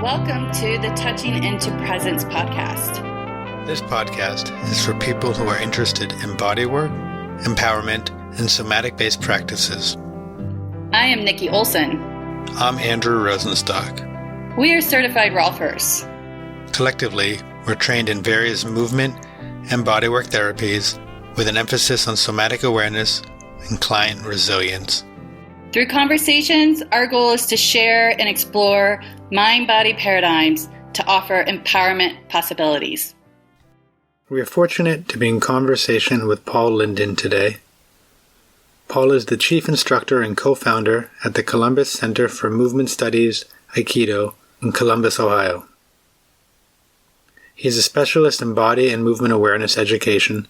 Welcome to the Touching into Presence podcast. This podcast is for people who are interested in bodywork, empowerment, and somatic-based practices. I am Nikki Olson. I'm Andrew Rosenstock. We are certified Rolfers. Collectively, we're trained in various movement and bodywork therapies with an emphasis on somatic awareness and client resilience. Through conversations, our goal is to share and explore mind-body paradigms to offer empowerment possibilities. We are fortunate to be in conversation with Paul Linden today. Paul is the Chief Instructor and co-founder at the Columbus Center for Movement Studies, Aikido, in Columbus, Ohio. He is a specialist in body and movement awareness education,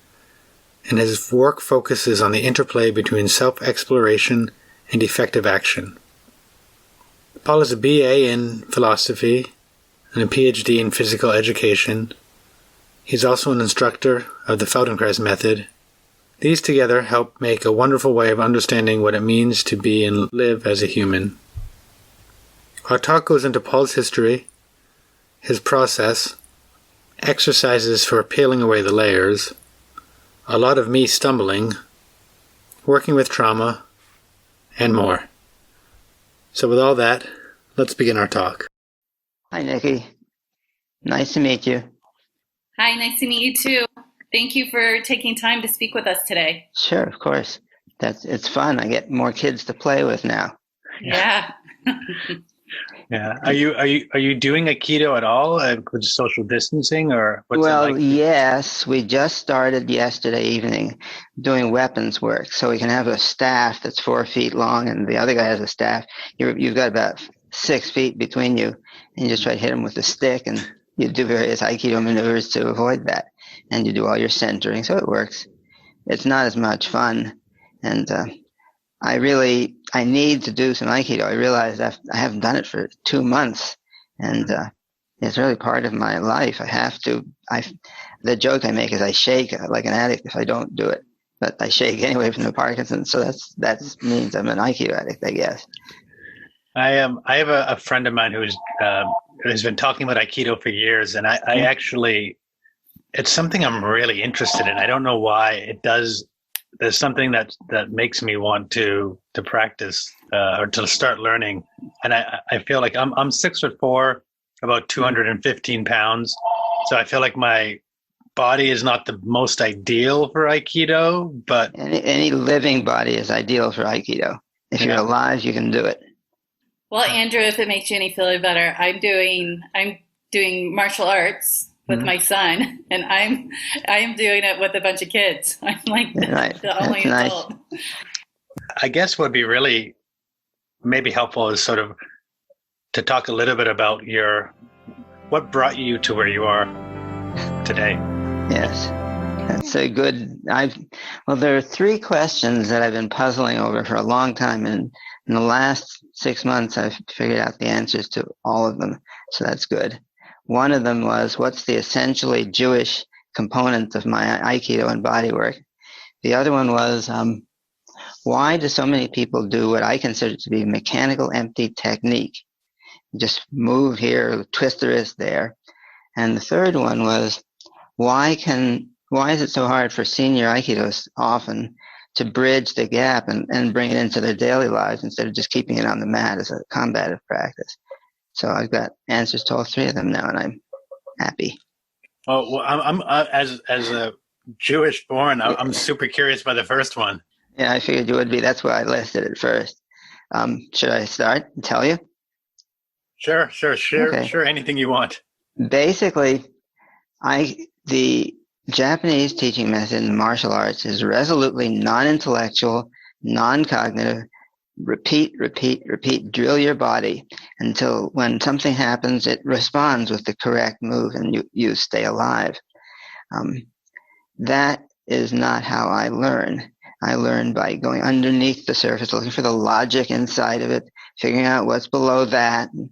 and his work focuses on the interplay between self-exploration and effective action. Paul is a BA in philosophy and a Ph.D. in physical education. He's also an instructor of the Feldenkrais Method. These together help make a wonderful way of understanding what it means to be and live as a human. Our talk goes into Paul's history, his process, exercises for peeling away the layers, a lot of me stumbling, working with trauma, and more. So with all that, let's begin our talk. Hi, Nikki. Nice to meet you. Hi, nice to meet you too. Thank you for taking time to speak with us today. Sure, of course. It's fun. I get more kids to play with now. Yeah. Yeah. Are you doing Aikido at all with social distancing, or what's it like? Yes. We just started yesterday evening doing weapons work, so we can have a staff that's 4 feet long, and the other guy has a staff. You've got about 6 feet between you, and you just try to hit him with a stick, and you do various Aikido maneuvers to avoid that, and you do all your centering, so it works. It's not as much fun, and I need to do some Aikido. I realized I haven't done it for 2 months, and it's really part of my life. I have to. The joke I make is I shake like an addict if I don't do it, but I shake anyway from the Parkinson's, so that means I'm an Aikido addict, I guess. I have a friend of mine who's been talking about Aikido for years, and I actually, it's something I'm really interested in. I don't know why it does. There's something that makes me want to practice or to start learning. And I feel like I'm 6'4", about 215 pounds. So I feel like my body is not the most ideal for Aikido, but any living body is ideal for Aikido. If you're alive, you can do it. Well, Andrew, if it makes you any feel better, I'm doing martial arts with my son, and I am doing it with a bunch of kids. I'm like the only adult. Nice. I guess what would be really maybe helpful is sort of to talk a little bit about what brought you to where you are today. Yes, that's a good. There are 3 questions that I've been puzzling over for a long time, and in the last 6 months, I've figured out the answers to all of them. So that's good. One of them was, what's the essentially Jewish component of my Aikido and bodywork? The other one was, why do so many people do what I consider to be mechanical empty technique? Just move here, twist the wrist there. And the third one was, why is it so hard for senior Aikidos often to bridge the gap and bring it into their daily lives instead of just keeping it on the mat as a combative practice? So I've got answers to all 3 of them now, and I'm happy. Oh, well, I'm as a Jewish born, I'm super curious by the first one. Yeah, I figured you would be. That's why I listed it first. Should I start and tell you? Sure. Okay. Sure. Anything you want. Basically, the Japanese teaching method in martial arts is resolutely non-intellectual, non-cognitive. Repeat, drill your body until when something happens, it responds with the correct move and you stay alive. That is not how I learn. I learn by going underneath the surface, looking for the logic inside of it, figuring out what's below that, and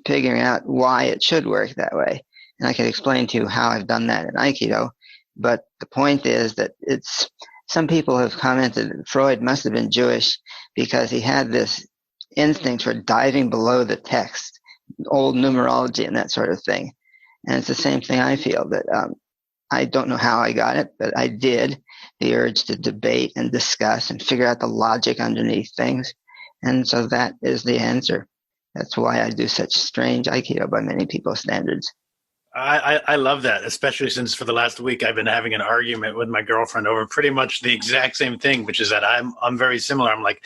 figuring out why it should work that way. And I can explain to you how I've done that in Aikido. But the point is that some people have commented that Freud must have been Jewish because he had this instinct for diving below the text old numerology and that sort of thing. And it's the same thing I feel, that I don't know how I got it, but I did. The urge to debate and discuss and figure out the logic underneath things. And so that is the answer. That's why I do such strange Aikido by many people's standards. I love that, especially since for the last week I've been having an argument with my girlfriend over pretty much the exact same thing, which is that I'm very similar. I'm like,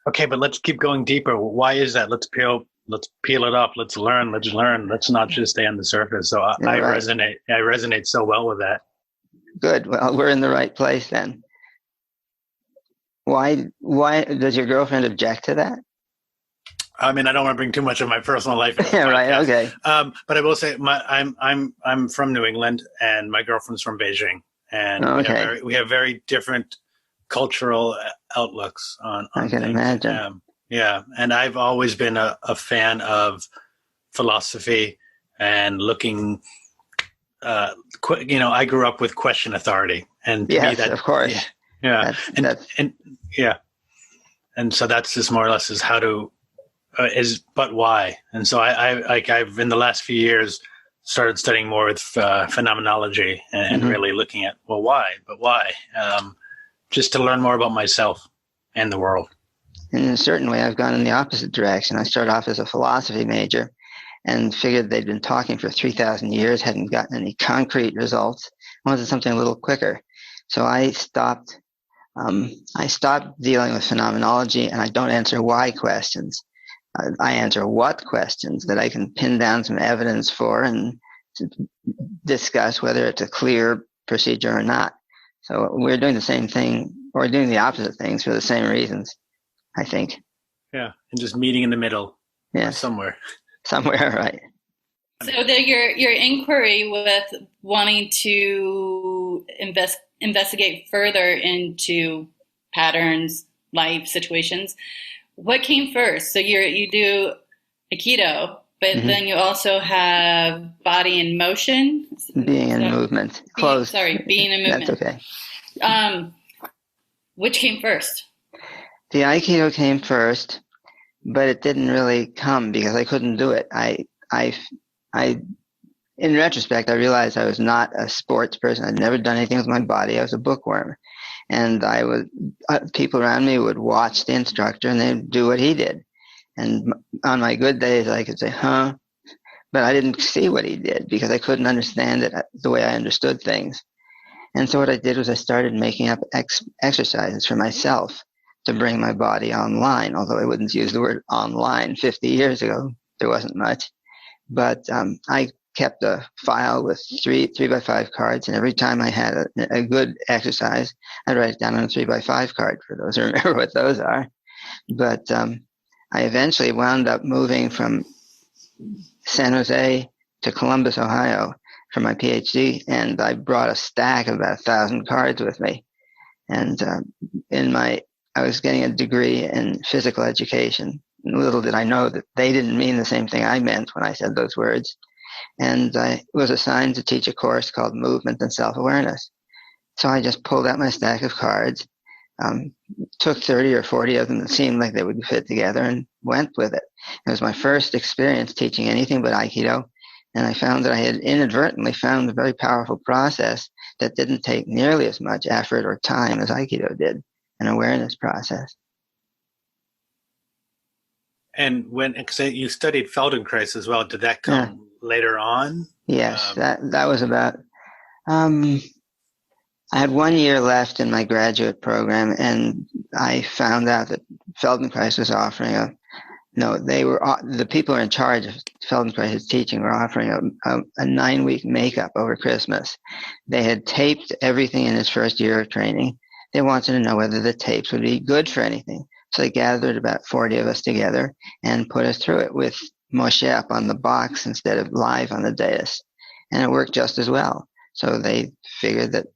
okay, but let's keep going deeper. Why is that? Let's peel it up. Let's learn. Let's not just stay on the surface. So I resonate so well with that. Good. Well, we're in the right place then. Why does your girlfriend object to that? I mean, I don't want to bring too much of my personal life into yeah, right. Okay. But I will say, I'm from New England, and my girlfriend's from Beijing, and we have very different cultural outlooks on I can things. imagine. Yeah, and I've always been a fan of philosophy and looking. I grew up with question authority, and to me that, of course, and so that's just more or less is how to. But why? And so I've in the last few years started studying more with phenomenology and really looking at, well, why? But why? Just to learn more about myself and the world. In a certain way, I've gone in the opposite direction. I started off as a philosophy major and figured they'd been talking for 3,000 years, hadn't gotten any concrete results. I wanted something a little quicker. So I stopped dealing with phenomenology, and I don't answer why questions. I answer what questions that I can pin down some evidence for and discuss whether it's a clear procedure or not. So we're doing the same thing, or doing the opposite things for the same reasons, I think. Yeah, and just meeting in the middle. Yeah, somewhere, right. So your inquiry with wanting to investigate further into patterns, life situations. What came first? So you do Aikido, but then you also have body in motion. Being in movement. Being in movement. That's okay. Which came first? The Aikido came first, but it didn't really come because I couldn't do it. In retrospect, I realized I was not a sports person. I'd never done anything with my body. I was a bookworm. And people around me would watch the instructor and they'd do what he did. And on my good days, I could say, huh? But I didn't see what he did because I couldn't understand it the way I understood things. And so what I did was I started making up exercises for myself to bring my body online, although I wouldn't use the word online. 50 years ago, there wasn't much. But I kept a file with 3x5 cards, and every time I had a good exercise, I'd write it down on a 3x5 card for those who remember what those are. But I eventually wound up moving from San Jose to Columbus, Ohio for my Ph.D., and I brought a stack of about 1,000 cards with me. And I was getting a degree in physical education. Little did I know that they didn't mean the same thing I meant when I said those words. And I was assigned to teach a course called Movement and Self-Awareness. So I just pulled out my stack of cards, took 30 or 40 of them that seemed like they would fit together, and went with it. It was my first experience teaching anything but Aikido, and I found that I had inadvertently found a very powerful process that didn't take nearly as much effort or time as Aikido did, an awareness process. And when you studied Feldenkrais as well, did that come later on? Yes, that was about. I had 1 year left in my graduate program, and I found out that Feldenkrais was offering the people in charge of Feldenkrais' teaching were offering a 9-week makeup over Christmas. They had taped everything in his first year of training. They wanted to know whether the tapes would be good for anything. So they gathered about 40 of us together and put us through it with Moshe up on the box instead of live on the dais. And it worked just as well. So they figured that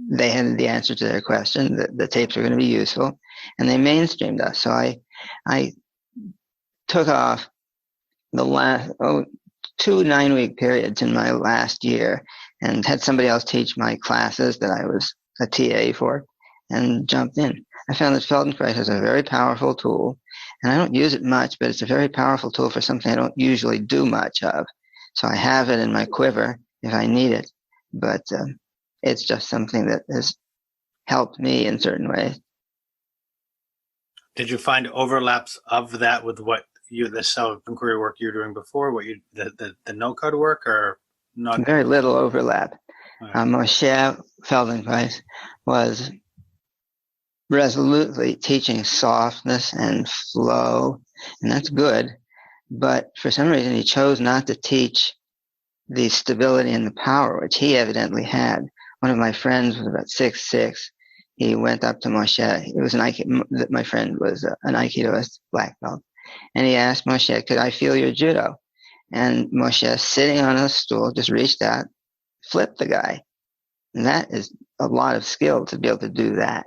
they had the answer to their question, that the tapes were going to be useful, and they mainstreamed us. So I took off the last 2 9-week periods in my last year and had somebody else teach my classes that I was a TA for, and jumped in. I found that Feldenkrais is a very powerful tool, And I don't use it much, but it's a very powerful tool for something I don't usually do much of. So I have it in my quiver if I need it, but it's just something that has helped me in certain ways. Did you find overlaps of that with what the self-inquiry work you were doing before, the no-code work, or not? Very little overlap. Right. Moshe Feldenkrais was resolutely teaching softness and flow, and that's good. But for some reason, he chose not to teach the stability and the power, which he evidently had. One of my friends was about 6'6". He went up to Moshe. It was my friend was an Aikidoist black belt. And he asked Moshe, could I feel your judo? And Moshe, sitting on a stool, just reached out, flipped the guy. And that is a lot of skill to be able to do that.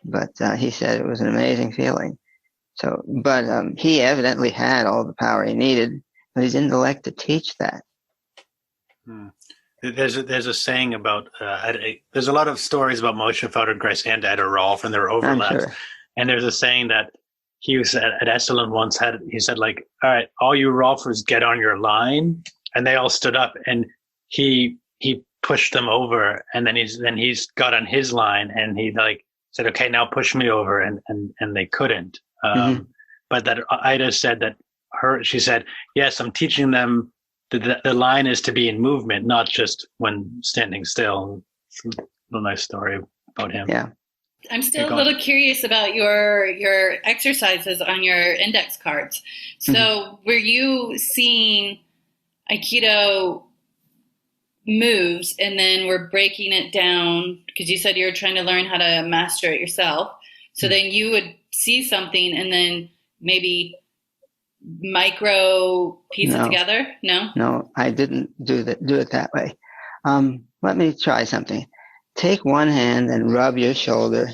But he said it was an amazing feeling. So, but he evidently had all the power he needed, but he didn't elect to teach that. There's a saying about there's a lot of stories about Moshe Feldenkrais and Ed Rolf, and there were overlaps. Sure. And there's a saying that he was at Esalen once he said, like, all right, all you Rolfers get on your line, and they all stood up, and he pushed them over, and then he's got on his line, and he like said, okay, now push me over, and they couldn't. But that Ida said that she said, yes, I'm teaching them. The line is to be in movement, not just when standing still. It's a nice story about him. Yeah. I'm still a little curious about your exercises on your index cards. So were you seeing Aikido moves and then we're breaking it down, because you said you were trying to learn how to master it yourself. So then you would see something and then maybe micro piece it together? No, I didn't do it that way. Let me try something. Take one hand and rub your shoulder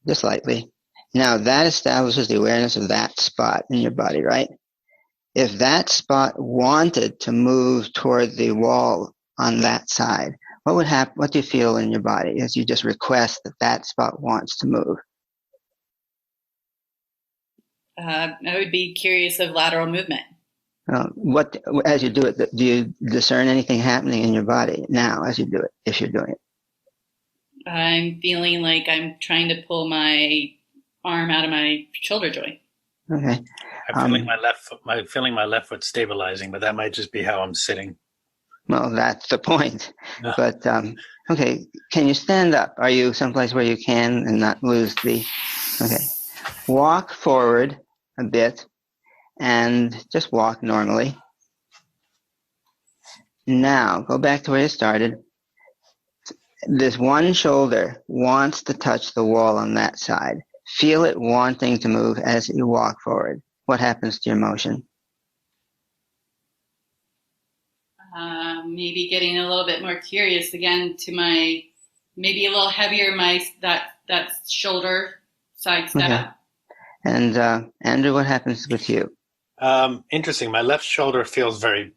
just lightly. Now that establishes the awareness of that spot in your body, right? If that spot wanted to move toward the wall on that side, what would happen? What do you feel in your body as you just request that spot wants to move? I would be curious of lateral movement. As you do it, do you discern anything happening in your body now as you do it, if you're doing it? I'm feeling like I'm trying to pull my arm out of my shoulder joint. Okay. I'm feeling my left foot stabilizing, but that might just be how I'm sitting. Well, that's the point. No. But okay, can you stand up? Are you someplace where you can and not lose the? Okay. Walk forward a bit and just walk normally. Now, go back to where you started. This one shoulder wants to touch the wall on that side. Feel it wanting to move as you walk forward. What happens to your motion? Maybe getting a little bit more curious again to maybe a little heavier that shoulder side step. Okay. And Andrew, what happens with you? Interesting. My left shoulder feels very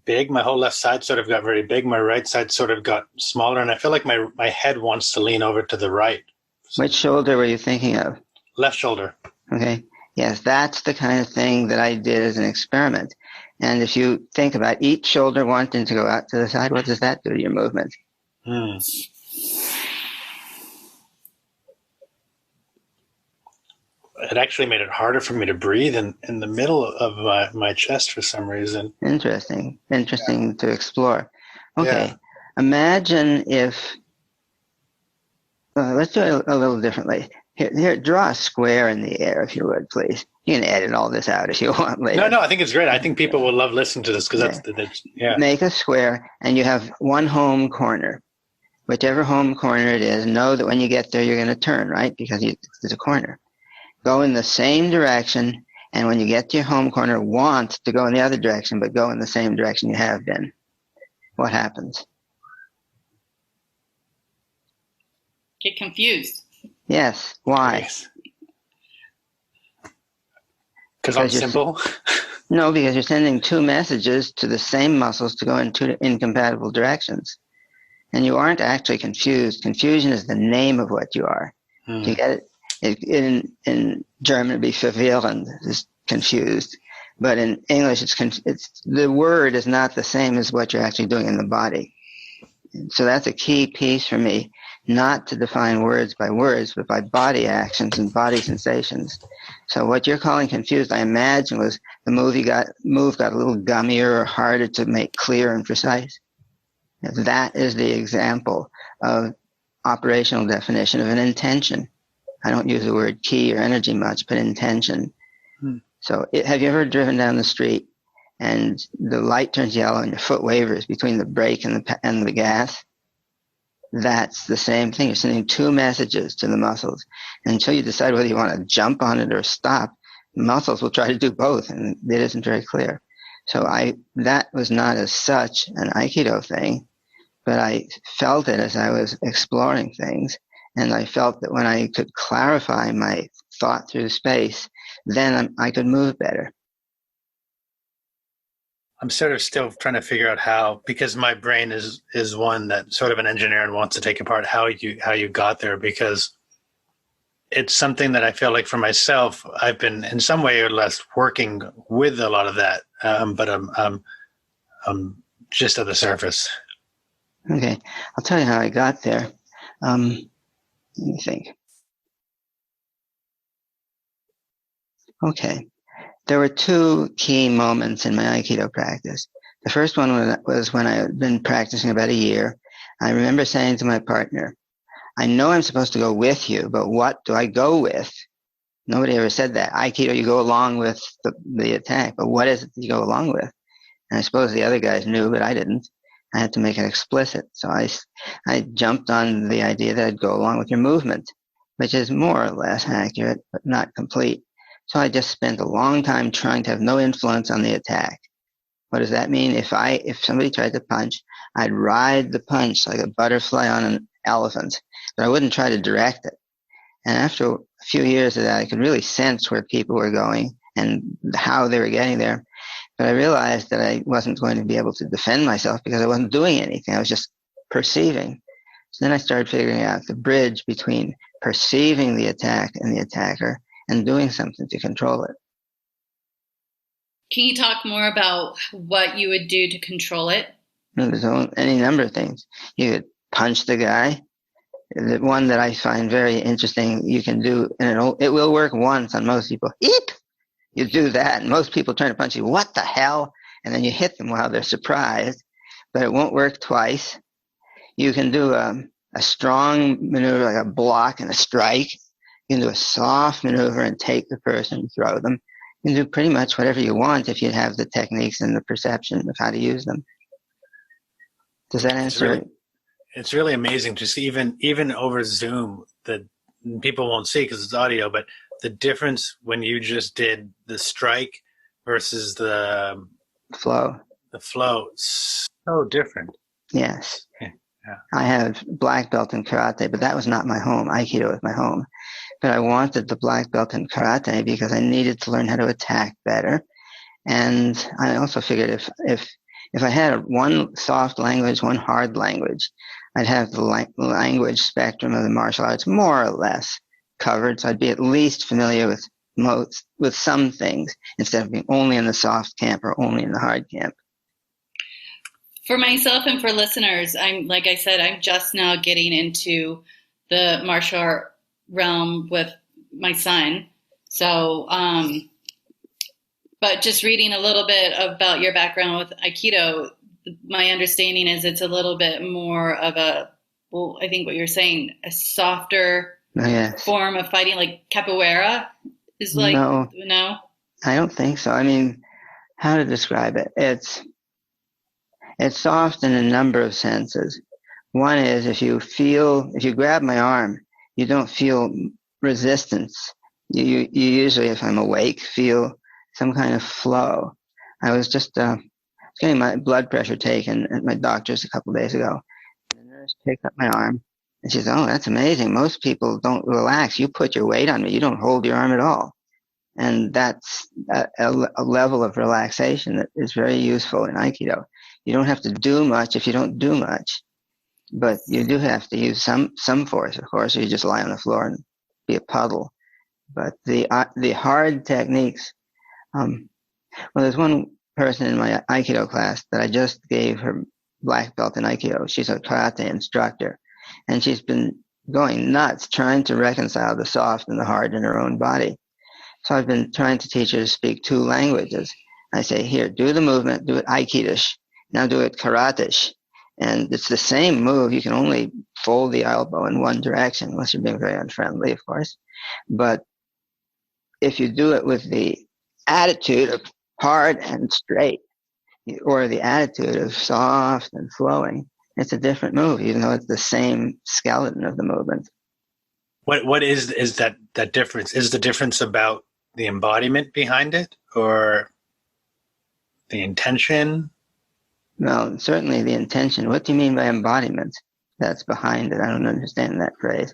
big. My whole left side sort of got very big. My right side sort of got smaller, and I feel like my head wants to lean over to the right. Which shoulder were you thinking of? Left shoulder. Okay. Yes, that's the kind of thing that I did as an experiment. And if you think about each shoulder wanting to go out to the side, what does that do to your movement? It actually made it harder for me to breathe in the middle of my chest for some reason. Interesting to explore. Okay, Yeah. Imagine if, let's do it a little differently. Here, draw a square in the air, if you would, please. You can edit all this out if you want later. No, I think it's great. I think people will love listening to this because that's. Make a square, and you have one home corner. Whichever home corner it is, know that when you get there, you're going to turn, right? Because it's a corner. Go in the same direction, and when you get to your home corner, want to go in the other direction, but go in the same direction you have been. What happens? Get confused. Yes. Why? Because I'm simple? No, because you're sending two messages to the same muscles to go in two incompatible directions. And you aren't actually confused. Confusion is the name of what you are. Do you get it? In German, it'd be verwirrend, is confused. But in English, it's the word is not the same as what you're actually doing in the body. So that's a key piece for me, not to define words by words, but by body actions and body sensations. So what you're calling confused, I imagine, was the move got a little gummier or harder to make clear and precise. That is the example of operational definition of an intention. I don't use the word key or energy much, but intention. So have you ever driven down the street and the light turns yellow and your foot wavers between the brake and the gas? That's the same thing. You're sending two messages to the muscles. And until you decide whether you want to jump on it or stop, the muscles will try to do both, and it isn't very clear. So that was not as such an Aikido thing, but I felt it as I was exploring things. And I felt that when I could clarify my thought through space, then I could move better. I'm sort of still trying to figure out how, because my brain is one that sort of an engineer and wants to take apart how you got there, because it's something that I feel like for myself, I've been in some way or less working with a lot of that, but I'm just at the surface. Okay, I'll tell you how I got there. Let me think. Okay. There were two key moments in my Aikido practice. The first one was when I had been practicing about a year. I remember saying to my partner, I know I'm supposed to go with you, but what do I go with? Nobody ever said that. Aikido, you go along with the attack, but what is it that you go along with? And I suppose the other guys knew, but I didn't. I had to make it explicit. So I jumped on the idea that I'd go along with your movement, which is more or less accurate, but not complete. So I just spent a long time trying to have no influence on the attack. What does that mean? If somebody tried to punch, I'd ride the punch like a butterfly on an elephant, but I wouldn't try to direct it. And after a few years of that, I could really sense where people were going and how they were getting there. But I realized that I wasn't going to be able to defend myself because I wasn't doing anything. I was just perceiving. So then I started figuring out the bridge between perceiving the attack and the attacker and doing something to control it. Can you talk more about what you would do to control it? There's any number of things. You could punch the guy. The one that I find very interesting, you can do, and it will work once on most people. Eep! You do that, and most people try to punch you. What the hell? And then you hit them while they're surprised, but it won't work twice. You can do a strong maneuver, like a block and a strike. You can do a soft maneuver and take the person and throw them. You can do pretty much whatever you want if you have the techniques and the perception of how to use them. Does that answer it? It's really amazing to see, even over Zoom, that people won't see because it's audio, but the difference when you just did the strike versus the flow. The flow, so different. Yes. Yeah. I have black belt in karate, but that was not my home. Aikido was my home. But I wanted the black belt in karate because I needed to learn how to attack better. And I also figured if I had one soft language, one hard language, I'd have the language spectrum of the martial arts more or less covered. So I'd be at least familiar with some things instead of being only in the soft camp or only in the hard camp. For myself and for listeners, like I said, I'm just now getting into the martial art realm with my son. So, but just reading a little bit about your background with Aikido, my understanding is it's a little bit more of I think what you're saying, a softer form of fighting, like capoeira is like, no? I don't think so. I mean, how to describe it? It's soft in a number of senses. One is if you grab my arm, you don't feel resistance. You usually, if I'm awake, feel some kind of flow. I was just getting my blood pressure taken at my doctor's a couple of days ago. The nurse picked up my arm and she said, "Oh, that's amazing. Most people don't relax. You put your weight on me. You don't hold your arm at all." And that's a level of relaxation that is very useful in Aikido. You don't have to do much if you don't do much, but you do have to use some force, of course, or you just lie on the floor and be a puddle. But the hard techniques, well, there's one person in my Aikido class that I just gave her black belt in Aikido. She's a karate instructor, and she's been going nuts trying to reconcile the soft and the hard in her own body. So I've been trying to teach her to speak two languages. I say, here, do the movement, do it Aikidish. Now do it karate-ish. And it's the same move. You can only fold the elbow in one direction, unless you're being very unfriendly, of course. But if you do it with the attitude of hard and straight, or the attitude of soft and flowing, it's a different move, even though it's the same skeleton of the movement. What is that difference? Is the difference about the embodiment behind it, or the intention? No, certainly the intention. What do you mean by embodiment that's behind it? I don't understand that phrase.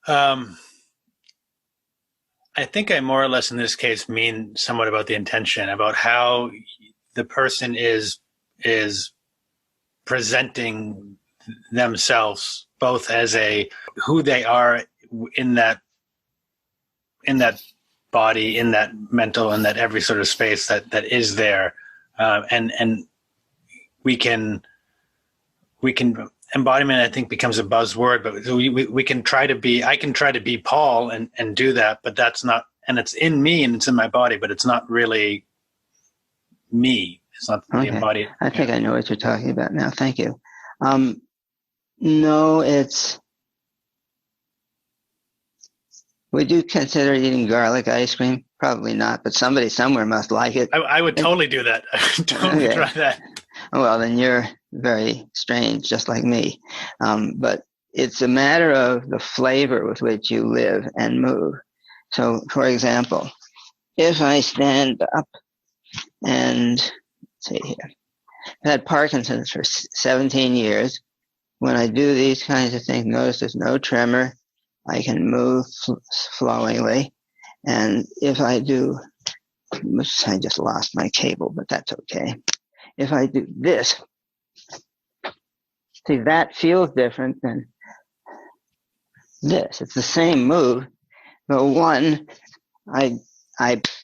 I think I more or less in this case mean somewhat about the intention, about how the person is presenting themselves both as who they are in that body, in that mental, in that every sort of space that is there, and we can embodiment, I think, becomes a buzzword, but we can try to be, I can try to be Paul and do that, but that's not, and it's in me and it's in my body, but it's not really me. It's not the embodied. I think I know what you're talking about now. Thank you. No, would you consider eating garlic ice cream? Probably not, but somebody somewhere must like it. I would totally do that. I would totally try that. Well, then you're very strange, just like me. But it's a matter of the flavor with which you live and move. So, for example, if I stand up and, let's see here, I've had Parkinson's for 17 years. When I do these kinds of things, notice there's no tremor. I can move flowingly. And if I do, I just lost my cable, but that's okay. If I do this, see, that feels different than this. It's the same move, but one, I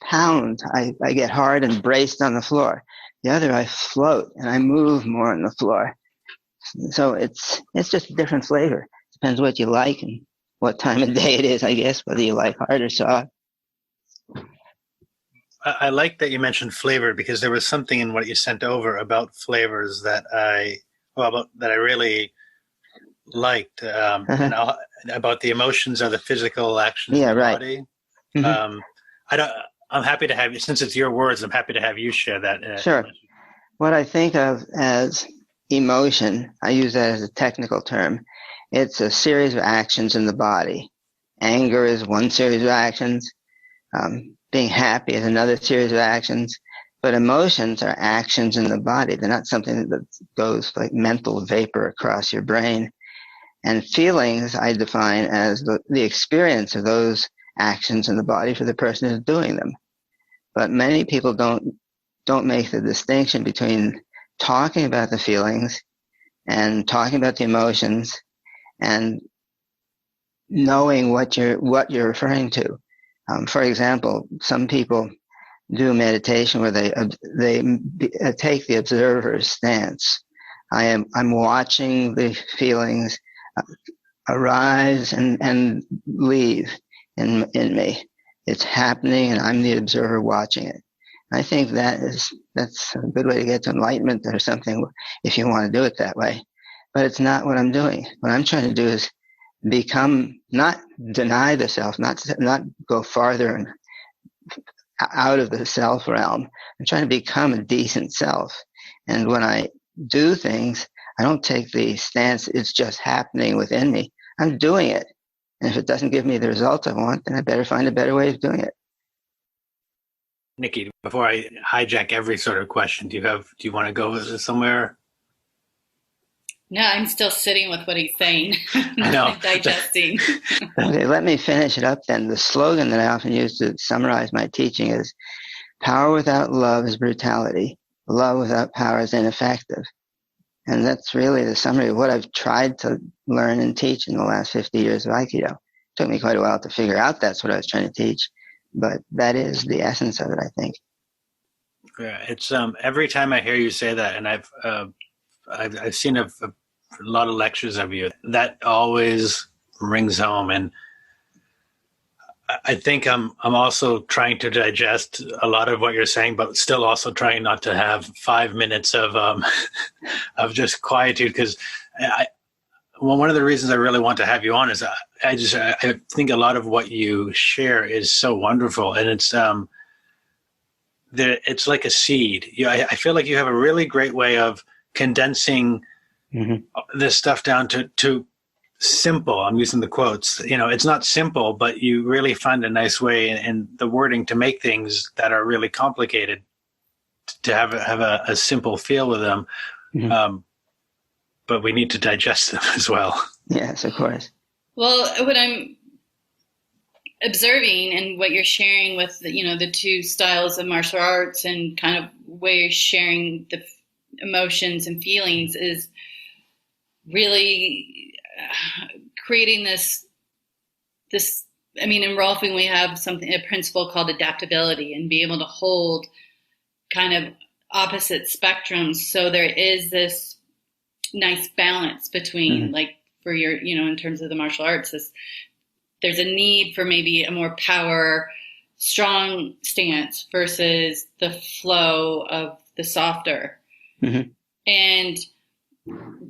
pound, I get hard and braced on the floor. The other, I float and I move more on the floor. So it's just a different flavor. Depends what you like and what time of day it is, I guess, whether you like hard or soft. I like that you mentioned flavor, because there was something in what you sent over about flavors that I really liked, and about the emotions or the physical actions of the body. Mm-hmm. I'm happy to have you, since it's your words, I'm happy to have you share that. Sure. What I think of as emotion, I use that as a technical term. It's a series of actions in the body. Anger is one series of actions. Being happy is another series of actions. But emotions are actions in the body. They're not something that goes like mental vapor across your brain. And feelings I define as the experience of those actions in the body for the person who's doing them. But many people don't make the distinction between talking about the feelings and talking about the emotions and knowing what you're referring to. For example, some people do meditation where they take the observer's stance. I'm watching the feelings arise and leave in me. It's happening, and I'm the observer watching it. I think that's a good way to get to enlightenment or something, if you want to do it that way. But it's not what I'm doing. What I'm trying to do is not deny the self, not go farther and out of the self realm. I'm trying to become a decent self. And when I do things, I don't take the stance, it's just happening within me. I'm doing it. And if it doesn't give me the results I want, then I better find a better way of doing it. Nikki, before I hijack every sort of question, do you want to go somewhere? No, I'm still sitting with what he's saying. I know. Digesting. Okay, let me finish it up then. The slogan that I often use to summarize my teaching is, power without love is brutality. Love without power is ineffective. And that's really the summary of what I've tried to learn and teach in the last 50 years of Aikido. took me quite a while to figure out that's what I was trying to teach, but that is the essence of it, I think. Yeah, it's every time I hear you say that, and I've seen a lot of lectures of you, that always rings home. And I think I'm also trying to digest a lot of what you're saying, but still also trying not to have 5 minutes of of just quietude, because one of the reasons I really want to have you on is I think a lot of what you share is so wonderful, and it's like a seed. I feel like you have a really great way of condensing this stuff down to simple. I'm using the quotes. It's not simple, but you really find a nice way in the wording to make things that are really complicated to have a simple feel with them. But we need to digest them as well. Yes, of course. Well, what I'm observing and what you're sharing with the two styles of martial arts and kind of where you're sharing the emotions and feelings is really creating this. I mean, in Rolfing, we have a principle called adaptability, and be able to hold kind of opposite spectrums. So there is this nice balance between, like, for your, in terms of the martial arts, there's a need for maybe a more power, strong stance versus the flow of the softer. And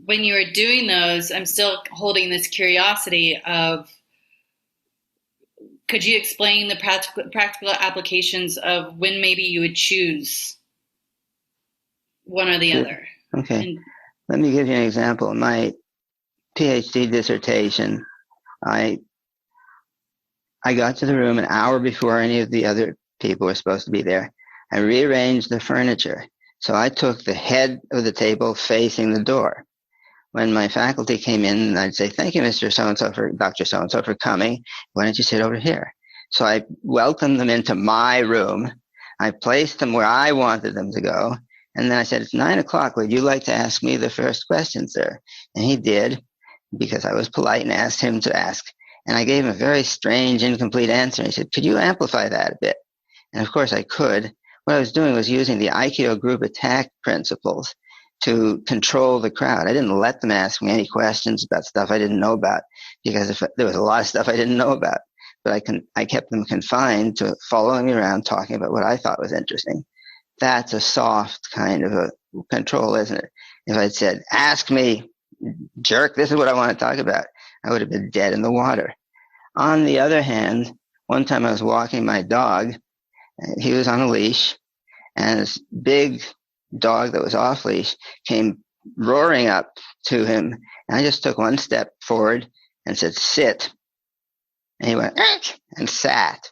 when you are doing those, I'm still holding this curiosity of, could you explain the practical applications of when maybe you would choose one or the other? Okay. Let me give you an example. In my Ph.D. dissertation, I got to the room an hour before any of the other people were supposed to be there. I rearranged the furniture. So I took the head of the table facing the door. When my faculty came in, I'd say, "Thank you, Mr. So-and-so, Dr. So-and-so for coming. Why don't you sit over here?" So I welcomed them into my room. I placed them where I wanted them to go. And then I said, "It's 9 o'clock. Would you like to ask me the first question, sir?" And he did, because I was polite and asked him to ask. And I gave him a very strange, incomplete answer. He said, "Could you amplify that a bit?" And of course I could. What I was doing was using the Aikido group attack principles to control the crowd. I didn't let them ask me any questions about stuff I didn't know about, because there was a lot of stuff I didn't know about. But I kept them confined to following me around, talking about what I thought was interesting. That's a soft kind of a control, isn't it? If I'd said, "Ask me, jerk, this is what I want to talk about," I would have been dead in the water. On the other hand, one time I was walking my dog. He was on a leash, and this big dog that was off leash came roaring up to him. And I just took one step forward and said, "Sit." And he went, "Arch," and sat.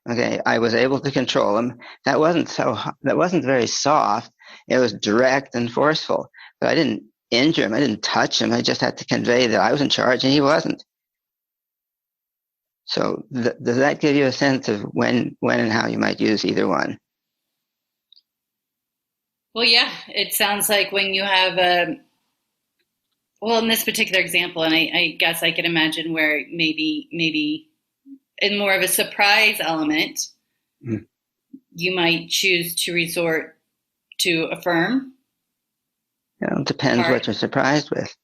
Okay, I was able to control him. That wasn't very soft. It was direct and forceful. But I didn't injure him. I didn't touch him. I just had to convey that I was in charge and he wasn't. So does that give you a sense of when and how you might use either one? Well, yeah, it sounds like when you have in this particular example, and I guess I can imagine where maybe in more of a surprise element, you might choose to resort to affirm. It depends what you're surprised with.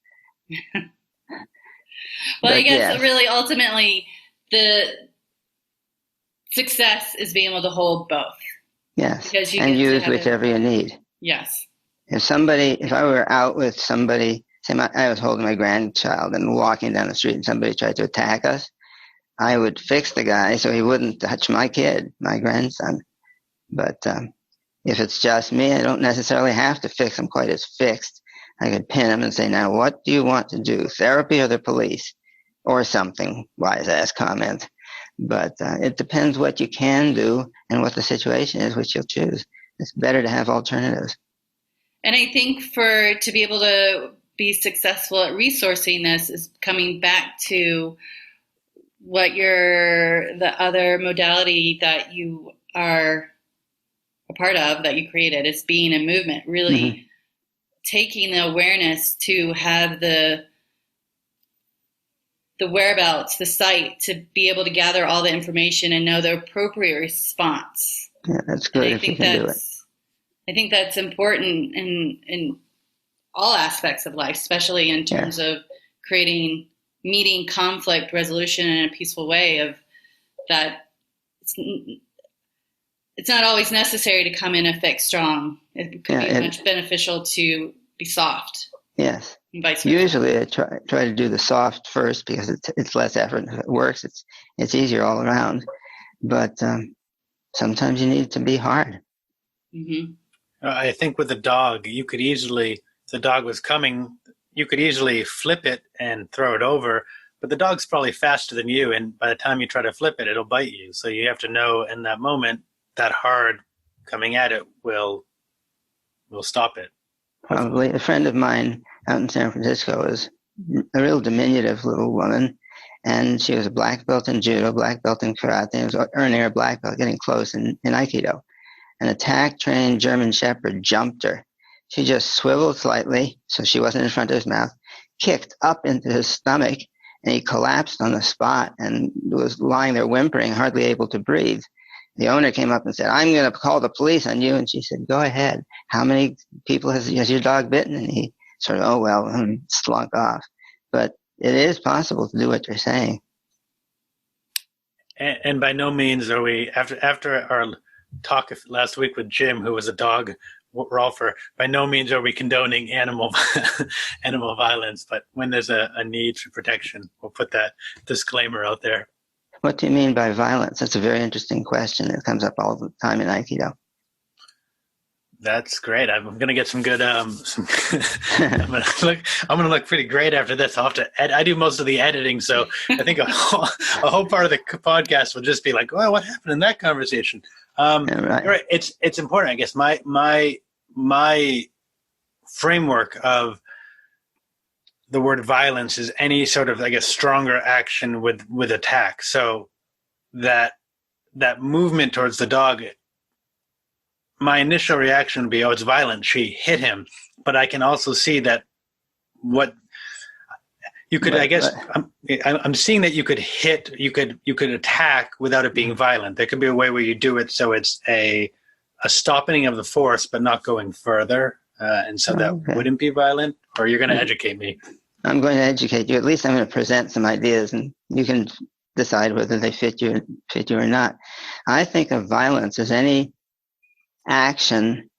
Well, I guess really ultimately the success is being able to hold both. Yes, and use whichever you need. Yes. If I were out with somebody, say I was holding my grandchild and walking down the street and somebody tried to attack us, I would fix the guy so he wouldn't touch my kid, my grandson. But if it's just me, I don't necessarily have to fix him quite as fixed. I could pin him and say, "Now, what do you want to do, therapy or the police?" Or something, wise-ass comment. But it depends what you can do and what the situation is, which you'll choose. It's better to have alternatives. And I think to be able to be successful at resourcing this is coming back to what the other modality that you are a part of, that you created, is being in movement, really taking the awareness to have the the whereabouts, the site, to be able to gather all the information and know the appropriate response. Yeah, that's good if you can do it. I think that's important in all aspects of life, especially in terms of meeting conflict resolution in a peaceful way. Of that, it's not always necessary to come in a thick, strong. It could be much beneficial to be soft. Yes. And vice versa. Usually, I try to do the soft first because it's less effort. If it works, it's easier all around. But sometimes you need it to be hard. Mm-hmm. I think with a dog, you could easily, if the dog was coming, you could easily flip it and throw it over. But the dog's probably faster than you, and by the time you try to flip it, it'll bite you. So you have to know in that moment that hard coming at it will stop it. Probably. A friend of mine out in San Francisco is a real diminutive little woman, and she was a black belt in judo, black belt in karate, and was earning her black belt, getting close in Aikido. An attack-trained German Shepherd jumped her. She just swiveled slightly, so she wasn't in front of his mouth, kicked up into his stomach, and he collapsed on the spot and was lying there whimpering, hardly able to breathe. The owner came up and said, "I'm going to call the police on you." And she said, "Go ahead. How many people has your dog bitten?" And he sort of, slunk off. But it is possible to do what you're saying. And by no means are we, after our talk last week with Jim, who was a dog rolfer, by no means are we condoning animal violence. But when there's a need for protection, we'll put that disclaimer out there. What do you mean by violence? That's a very interesting question. It comes up all the time in Aikido. That's great. I'm going to get some good. I'm going to look pretty great after this. I'll have to. I do most of the editing, so I think a whole part of the podcast will just be like, "Oh, what happened in that conversation?" Right. It's important, I guess. My framework of the word violence is any sort of, I guess, stronger action with attack. So that movement towards the dog, my initial reaction would be, "Oh, it's violent. She hit him." But I can also see that what you could, I guess, I'm seeing that you could hit, you could attack without it being violent. There could be a way where you do it so it's a stopping of the force, but not going further. And so that wouldn't be violent. Or you're going to educate me. I'm going to educate you. At least I'm going to present some ideas, and you can decide whether they fit you or not. I think of violence as any action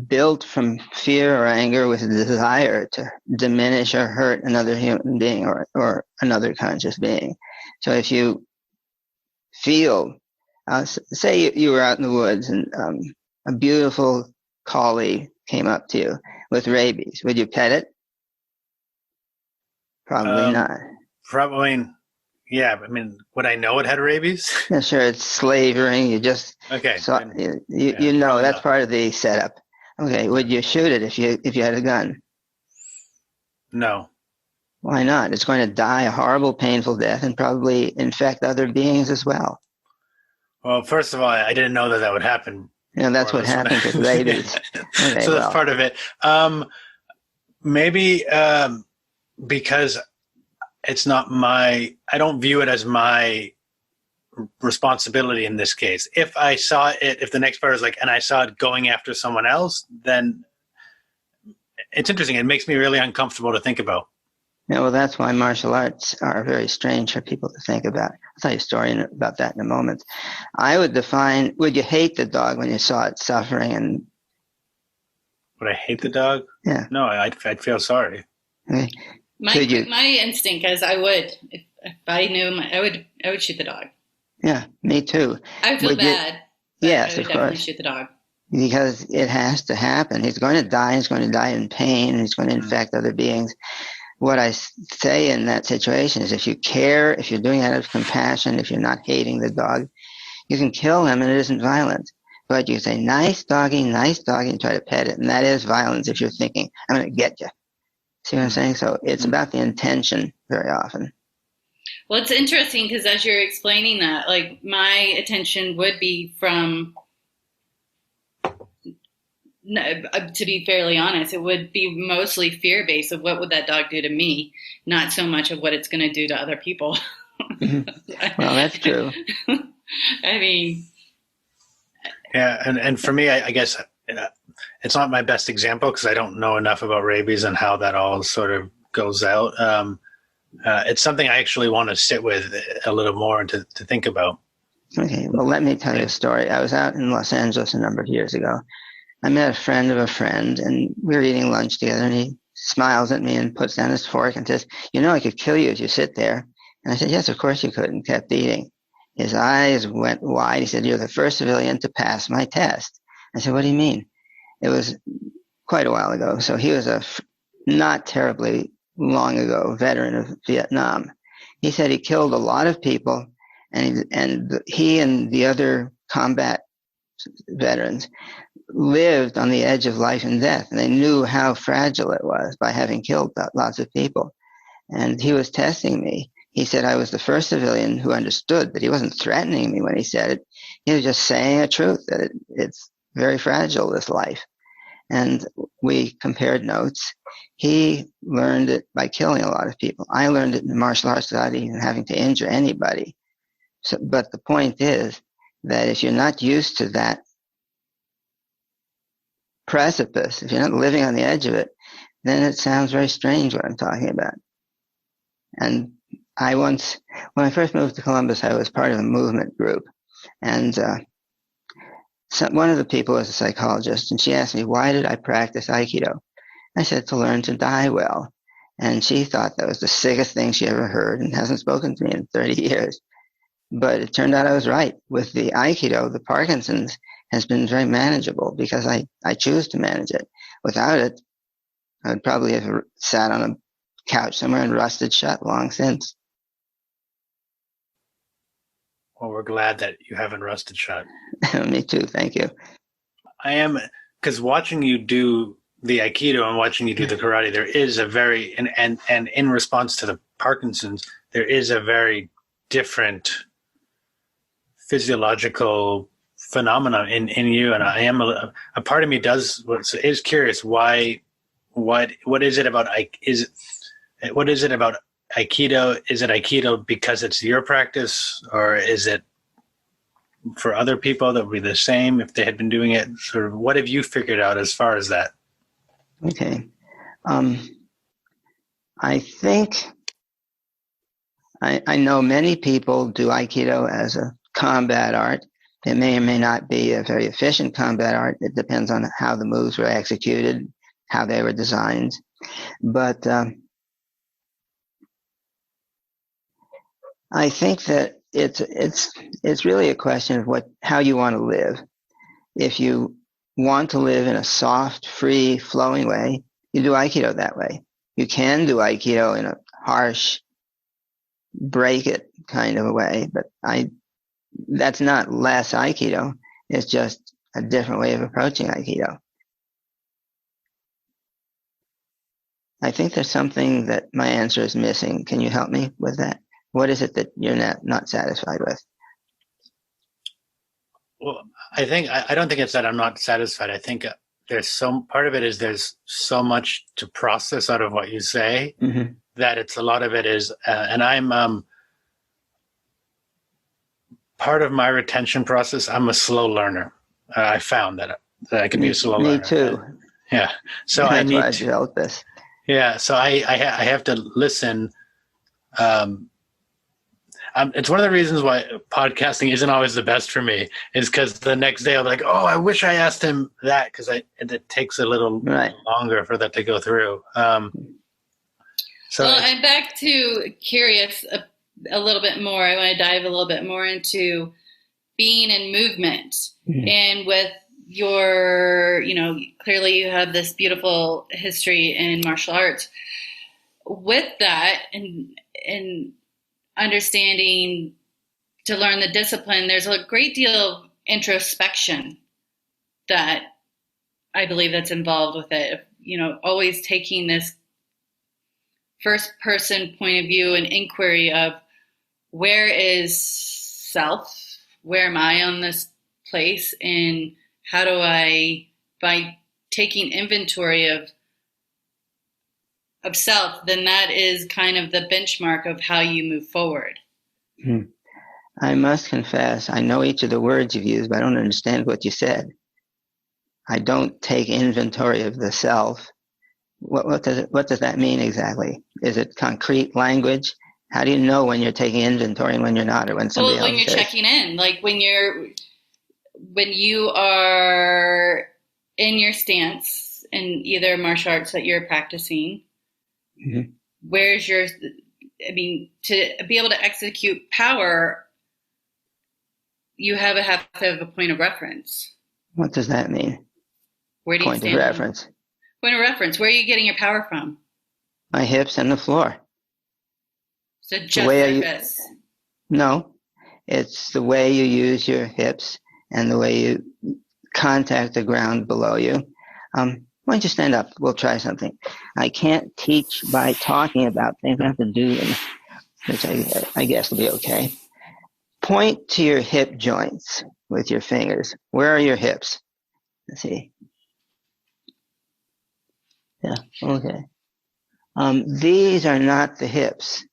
built from fear or anger with a desire to diminish or hurt another human being or another conscious being. So if you feel, say you were out in the woods and a beautiful collie came up to you with rabies, would you pet it? Probably not. Probably, yeah. I mean, would I know it had rabies? Yeah, sure. It's slavering. You just you know that's part of the setup. Okay, would you shoot it if you had a gun? No. Why not? It's going to die a horrible, painful death and probably infect other beings as well. Well, first of all, I didn't know that would happen. That's what happens with rabies. Okay, so that's part of it. Maybe because it's not I don't view it as my responsibility in this case. If I saw it, if the next part is like, and I saw it going after someone else, then it's interesting. It makes me really uncomfortable to think about. Yeah, well, that's why martial arts are very strange for people to think about. I'll tell you a story about that in a moment. I would define, would you hate the dog when you saw it suffering? And Would I hate the dog? Yeah. No, I'd feel sorry. Okay. My instinct is I would. If I knew, I would shoot the dog. Yeah, me too. I would feel bad. Yes, I would definitely shoot the dog. Because it has to happen. He's going to die. He's going to die in pain. And he's going to infect other beings. What I say in that situation is if you care, if you're doing it out of compassion, if you're not hating the dog, you can kill him and it isn't violent. But you say, nice doggy, and try to pet it. And that is violence if you're thinking, I'm going to get you. See what I'm saying? So it's about the intention very often. Well, it's interesting because as you're explaining that, like my attention would be from No, to be fairly honest, it would be mostly fear-based of what would that dog do to me, not so much of what it's going to do to other people. Well, that's true. I mean, yeah, and for me, I guess it's not my best example because I don't know enough about rabies and how that all sort of goes out. It's something I actually want to sit with a little more and to think about. Okay, well, let me tell you a story. I was out in Los Angeles a number of years ago. I met a friend of a friend, and we were eating lunch together, and he smiles at me and puts down his fork and says, "You know, I could kill you if you sit there." And I said, "Yes, of course you could," and kept eating. His eyes went wide. He said, "You're the first civilian to pass my test." I said, "What do you mean?" It was quite a while ago. So he was not terribly long ago veteran of Vietnam. He said he killed a lot of people, and he and the other combat veterans lived on the edge of life and death, and they knew how fragile it was by having killed lots of people. And he was testing me. He said I was the first civilian who understood that he wasn't threatening me when he said it. He was just saying a truth, that it's very fragile, this life. And we compared notes. He learned it by killing a lot of people. I learned it in martial arts without even having to injure anybody. So, but the point is that if you're not used to that precipice, if you're not living on the edge of it, then it sounds very strange what I'm talking about. And when I first moved to Columbus, I was part of a movement group. And one of the people was a psychologist, and she asked me, why did I practice Aikido? I said, to learn to die well. And she thought that was the sickest thing she ever heard and hasn't spoken to me in 30 years. But it turned out I was right. With the Aikido, the Parkinson's has been very manageable because I choose to manage it. Without it, I would probably have sat on a couch somewhere and rusted shut long since. Well, we're glad that you haven't rusted shut. Me too, thank you. I am, because watching you do the Aikido and watching you do the karate, there is a very, and in response to the Parkinson's, there is a very different physiological phenomena in you. And I am a part of me is curious what is it about what is it about Aikido? Is it Aikido because it's your practice, or is it for other people that would be the same if they had been doing it? Sort of, what have you figured out as far as that? Okay. I think I know many people do Aikido as a combat art. It may or may not be a very efficient combat art. It depends on how the moves were executed, how they were designed. But I think that it's really a question of how you want to live. If you want to live in a soft, free, flowing way, you do Aikido that way. You can do Aikido in a harsh, break it kind of a way, but that's not less Aikido. It's just a different way of approaching Aikido. I think there's something that my answer is missing. Can you help me with that? What is it that you're not satisfied with? Well, I don't think it's that I'm not satisfied. I think there's part of it is there's so much to process out of what you say, mm-hmm. that it's a lot of it is, and I'm part of my retention process. I'm a slow learner. I found that I can be a slow learner. Me too. Yeah. So that's I need why I developed this. Yeah. So I have to listen. It's one of the reasons why podcasting isn't always the best for me, is because the next day I'm like, oh, I wish I asked him that, because it takes a little longer for that to go through. Well, I'm back to curious a little bit more. I want to dive a little bit more into being in movement, mm-hmm. and with your, clearly you have this beautiful history in martial arts. With that and understanding to learn the discipline, there's a great deal of introspection that I believe that's involved with it. Always taking this first person point of view and inquiry of where is self, where am I on this place, and how do I, by taking inventory of self, then that is kind of the benchmark of how you move forward. I must confess, I know each of the words you've used, but I don't understand what you said. I don't take inventory of the self. What does that mean exactly? Is it concrete language? How do you know when you're taking inventory and when you're not, or when somebody else is? Well, when you're checking in, like when you are in your stance in either martial arts that you're practicing, where's your, to be able to execute power, you have to have a point of reference. What does that mean? Where do you stand? Point of reference. Point of reference. Where are you getting your power from? My hips and the floor. So just surface. No, it's the way you use your hips and the way you contact the ground below you. Why don't you stand up? We'll try something. I can't teach by talking about things. I have to do them, which I guess will be okay. Point to your hip joints with your fingers. Where are your hips? Let's see. Yeah, okay. These are not the hips.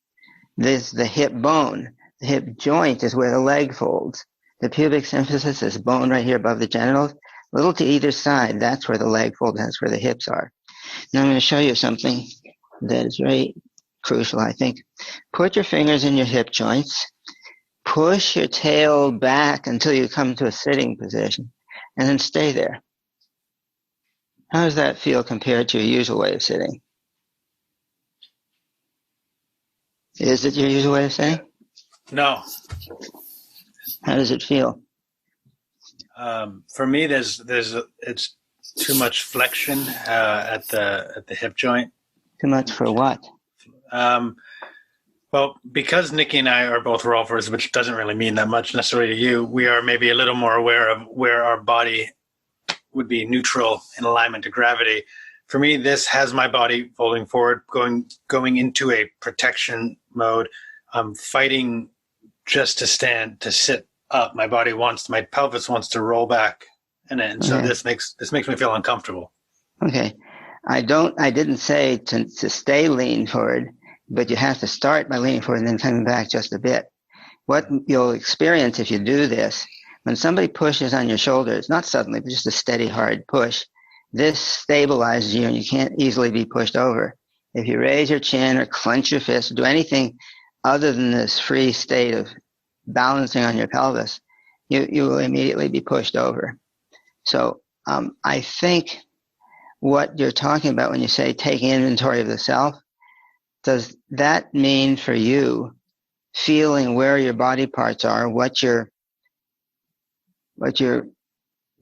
This is the hip bone. The hip joint is where the leg folds. The pubic symphysis is bone right here above the genitals. A little to either side, that's where the leg folds, that's where the hips are. Now I'm going to show you something that is very crucial, I think. Put your fingers in your hip joints. Push your tail back until you come to a sitting position, and then stay there. How does that feel compared to your usual way of sitting? Is it your usual way of sitting? No. How does it feel? For me, it's too much flexion at the hip joint. Too much for what? Well, because Nikki and I are both rolfers, which doesn't really mean that much necessarily to you, we are maybe a little more aware of where our body would be neutral in alignment to gravity. For me, this has my body folding forward, going into a protection mode. I'm fighting just to stand, to sit up. My pelvis wants to roll back, and so this makes me feel uncomfortable. Okay, I didn't say to stay lean forward, but you have to start by leaning forward and then coming back just a bit. What you'll experience if you do this, when somebody pushes on your shoulders, not suddenly, but just a steady, hard push, this stabilizes you and you can't easily be pushed over. If you raise your chin or clench your fist, or do anything other than this free state of balancing on your pelvis, you will immediately be pushed over. So I think what you're talking about when you say taking inventory of the self, does that mean for you feeling where your body parts are, what your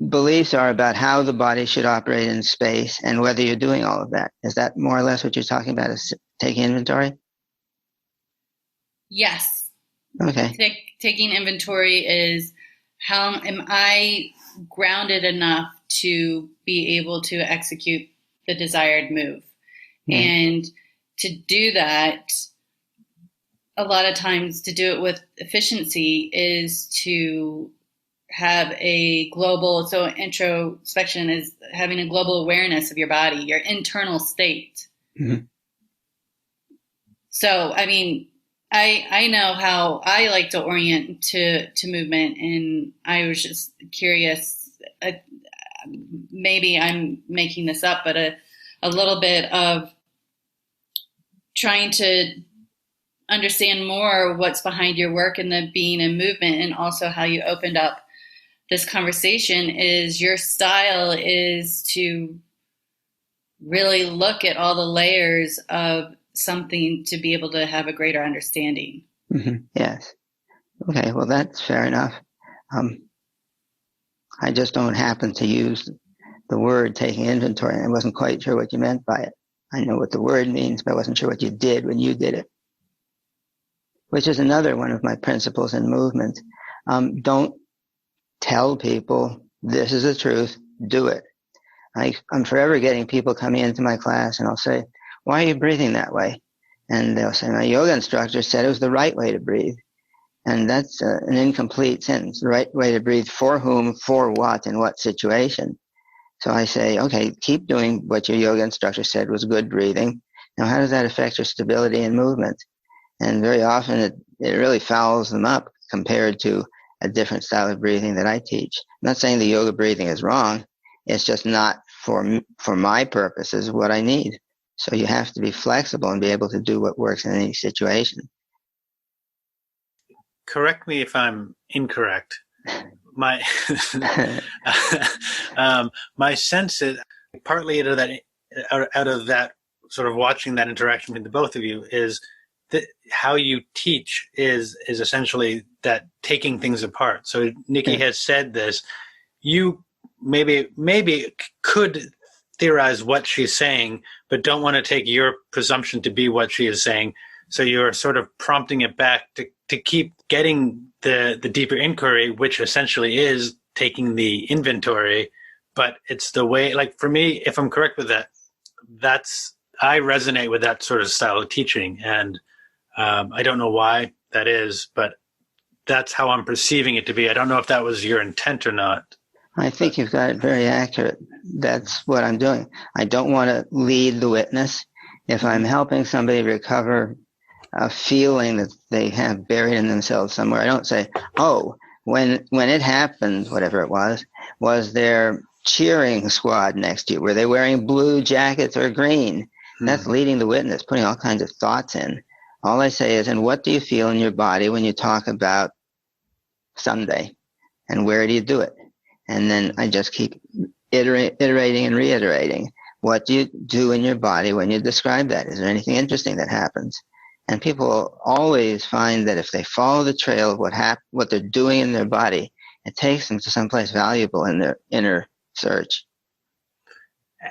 beliefs are about how the body should operate in space, and whether you're doing all of that? Is that more or less what you're talking about, is taking inventory? Yes. Okay. Taking inventory is, how am I grounded enough to be able to execute the desired move? And to do that, a lot of times to do it with efficiency is to have a global, so introspection is having a global awareness of your body, your internal state. So, I know how I like to orient to movement, and I was just curious, maybe I'm making this up, but a little bit of trying to understand more what's behind your work and the being in movement, and also how you opened up this conversation is your style is to really look at all the layers of something to be able to have a greater understanding. Yes. Okay, well, that's fair enough. I just don't happen to use the word taking inventory. I wasn't quite sure what you meant by it. I know what the word means, but I wasn't sure what you did when you did it, which is another one of my principles in movement. Don't tell people this is the truth, do it. I'm forever getting people coming into my class, and I'll say, why are you breathing that way? And they'll say, my yoga instructor said it was the right way to breathe. And that's an incomplete sentence. The right way to breathe for whom, for what, in what situation. So I say, okay, keep doing what your yoga instructor said was good breathing. Now, how does that affect your stability and movement? And very often it really fouls them up compared to a different style of breathing that I teach. I'm not saying the yoga breathing is wrong. It's just not for my purposes what I need. So you have to be flexible and be able to do what works in any situation. Correct me if I'm incorrect. My my sense is partly out of that sort of watching that interaction between the both of you is that how you teach is essentially that taking things apart. So Nikki has said this. You maybe could theorize what she's saying, but don't want to take your presumption to be what she is saying. So you're sort of prompting it back to keep getting the deeper inquiry, which essentially is taking the inventory. But it's the way, like for me, if I'm correct with that, I resonate with that sort of style of teaching. And I don't know why that is, but that's how I'm perceiving it to be. I don't know if that was your intent or not. I think you've got it very accurate. That's what I'm doing. I don't want to lead the witness. If I'm helping somebody recover a feeling that they have buried in themselves somewhere, I don't say, oh, when it happened, whatever it was there cheering squad next to you? Were they wearing blue jackets or green? That's leading the witness, putting all kinds of thoughts in. All I say is, and what do you feel in your body when you talk about Sunday? And where do you do it? And then I just keep iterating and reiterating. What do you do in your body when you describe that? Is there anything interesting that happens? And people always find that if they follow the trail of what they're doing in their body, it takes them to someplace valuable in their inner search.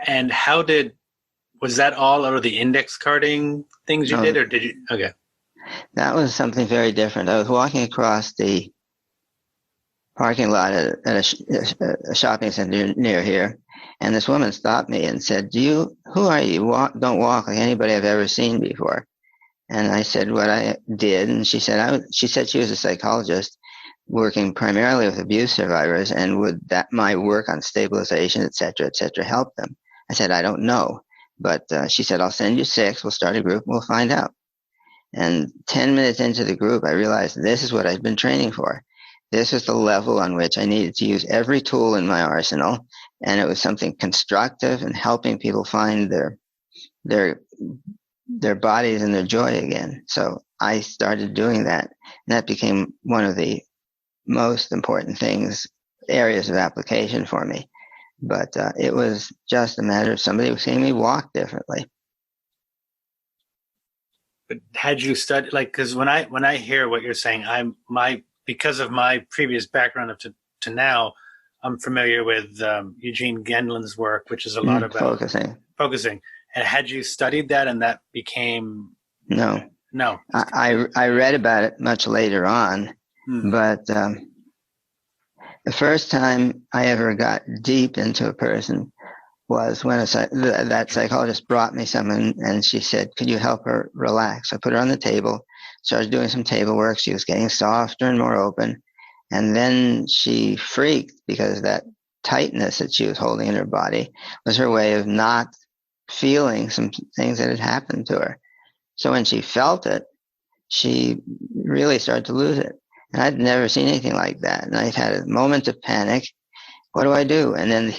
And was that all out of the index carding things you did, or did you? Okay. That was something very different. I was walking across the parking lot at a shopping center near here, and this woman stopped me and said, who are you? Don't walk like anybody I've ever seen before. And I said what I did, and she said she was a psychologist working primarily with abuse survivors, and would that my work on stabilization, et cetera, help them? I said, I don't know. But she said, I'll send you 6. We'll start a group and we'll find out. And 10 minutes into the group, I realized this is what I'd been training for. This was the level on which I needed to use every tool in my arsenal. And it was something constructive and helping people find their bodies and their joy again. So I started doing that. And that became one of the most important areas of application for me. But it was just a matter of somebody seeing me walk differently. But had you studied, like, because when I hear what you're saying, because of my previous background to now, I'm familiar with Eugene Gendlin's work, which is a lot about focusing. And had you studied that, and that became no. I read about it much later on, but the first time I ever got deep into a person was when that psychologist brought me someone, and she said, could you help her relax? I put her on the table, started doing some table work. She was getting softer and more open. And then she freaked because that tightness that she was holding in her body was her way of not feeling some things that had happened to her. So when she felt it, she really started to lose it. And I'd never seen anything like that. And I had a moment of panic. What do I do? And then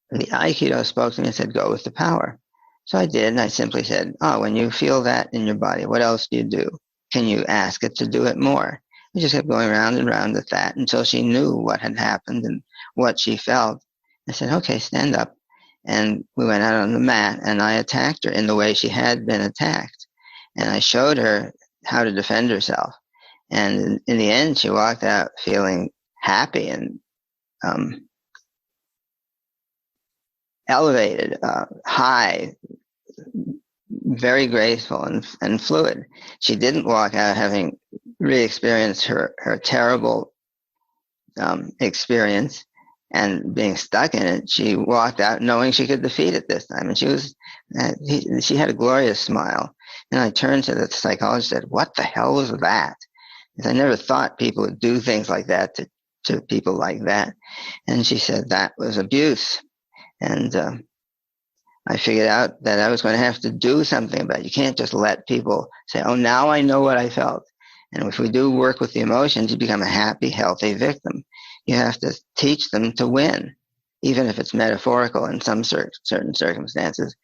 the Aikido spoke to me and said, go with the power. So I did. And I simply said, when you feel that in your body, what else do you do? Can you ask it to do it more? We just kept going round and round with that until she knew what had happened and what she felt. I said, okay, stand up. And we went out on the mat, and I attacked her in the way she had been attacked. And I showed her how to defend herself. And in the end, she walked out feeling happy and elevated, high, very graceful and fluid. She didn't walk out having re-experienced her terrible experience and being stuck in it. She walked out knowing she could defeat it this time. And she had a glorious smile. And I turned to the psychologist and said, what the hell was that? Because I never thought people would do things like that to people like that. And she said, that was abuse. And I figured out that I was going to have to do something about it. You can't just let people say, oh, now I know what I felt. And if we do work with the emotions, you become a happy, healthy victim. You have to teach them to win, even if it's metaphorical in some certain circumstances.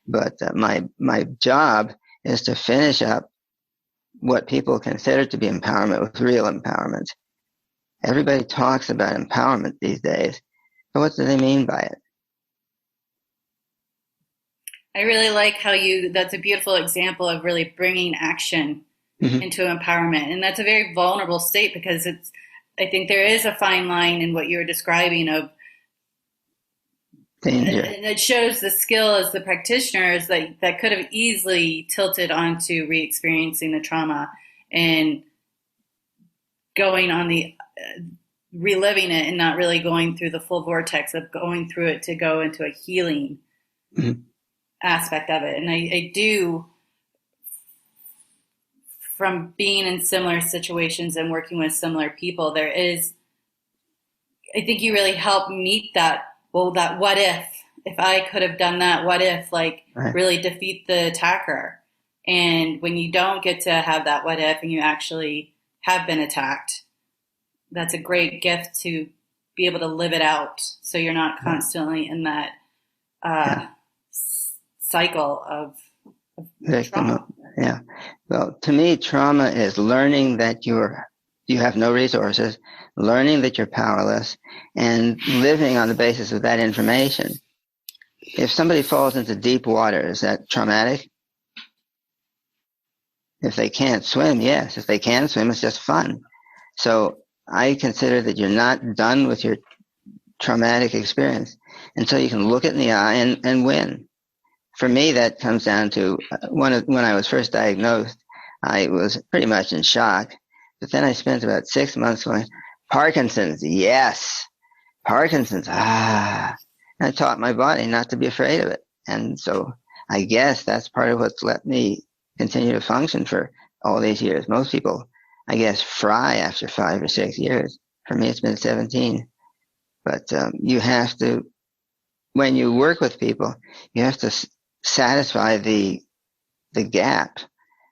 But my job is to finish up what people consider to be empowerment with real empowerment. Everybody talks about empowerment these days, but what do they mean by it? I really like how that's a beautiful example of really bringing action into empowerment. And that's a very vulnerable state, because I think there is a fine line in what you were describing of danger. And it shows the skill as the practitioners that could have easily tilted onto re-experiencing the trauma and going on reliving it, and not really going through the full vortex of going through it to go into a healing aspect of it. And I do, from being in similar situations and working with similar people, I think you really help meet that what if I could have done that, what if, really defeat the attacker. And when you don't get to have that what if, and you actually have been attacked, that's a great gift to be able to live it out, so you're not constantly in that cycle of trauma. Yeah. Well, to me, trauma is learning that you have no resources, learning that you're powerless, and living on the basis of that information. If somebody falls into deep water, is that traumatic? If they can't swim, yes. If they can swim, it's just fun. So I consider that you're not done with your traumatic experience until you can look it in the eye and win. For me, that comes down to when I was first diagnosed, I was pretty much in shock. But then I spent about 6 months going, Parkinson's, yes. Parkinson's, And I taught my body not to be afraid of it. And so I guess that's part of what's let me continue to function for all these years. Most people, I guess, fry after 5 or 6 years. For me, it's been 17. But you have to, when you work with people, you have to satisfy the gap.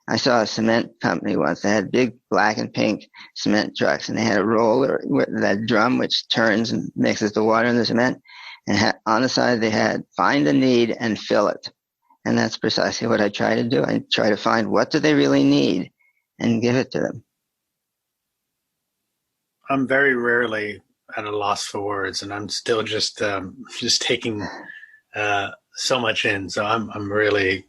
I saw a cement company once. They had big black and pink cement trucks, and they had a roller with that drum which turns and mixes the water and the cement. And on the side they had find a need and fill it. And that's precisely what I try to do. I try to find what do they really need and give it to them. I'm very rarely at a loss for words, and I'm still just taking so much in. So I'm really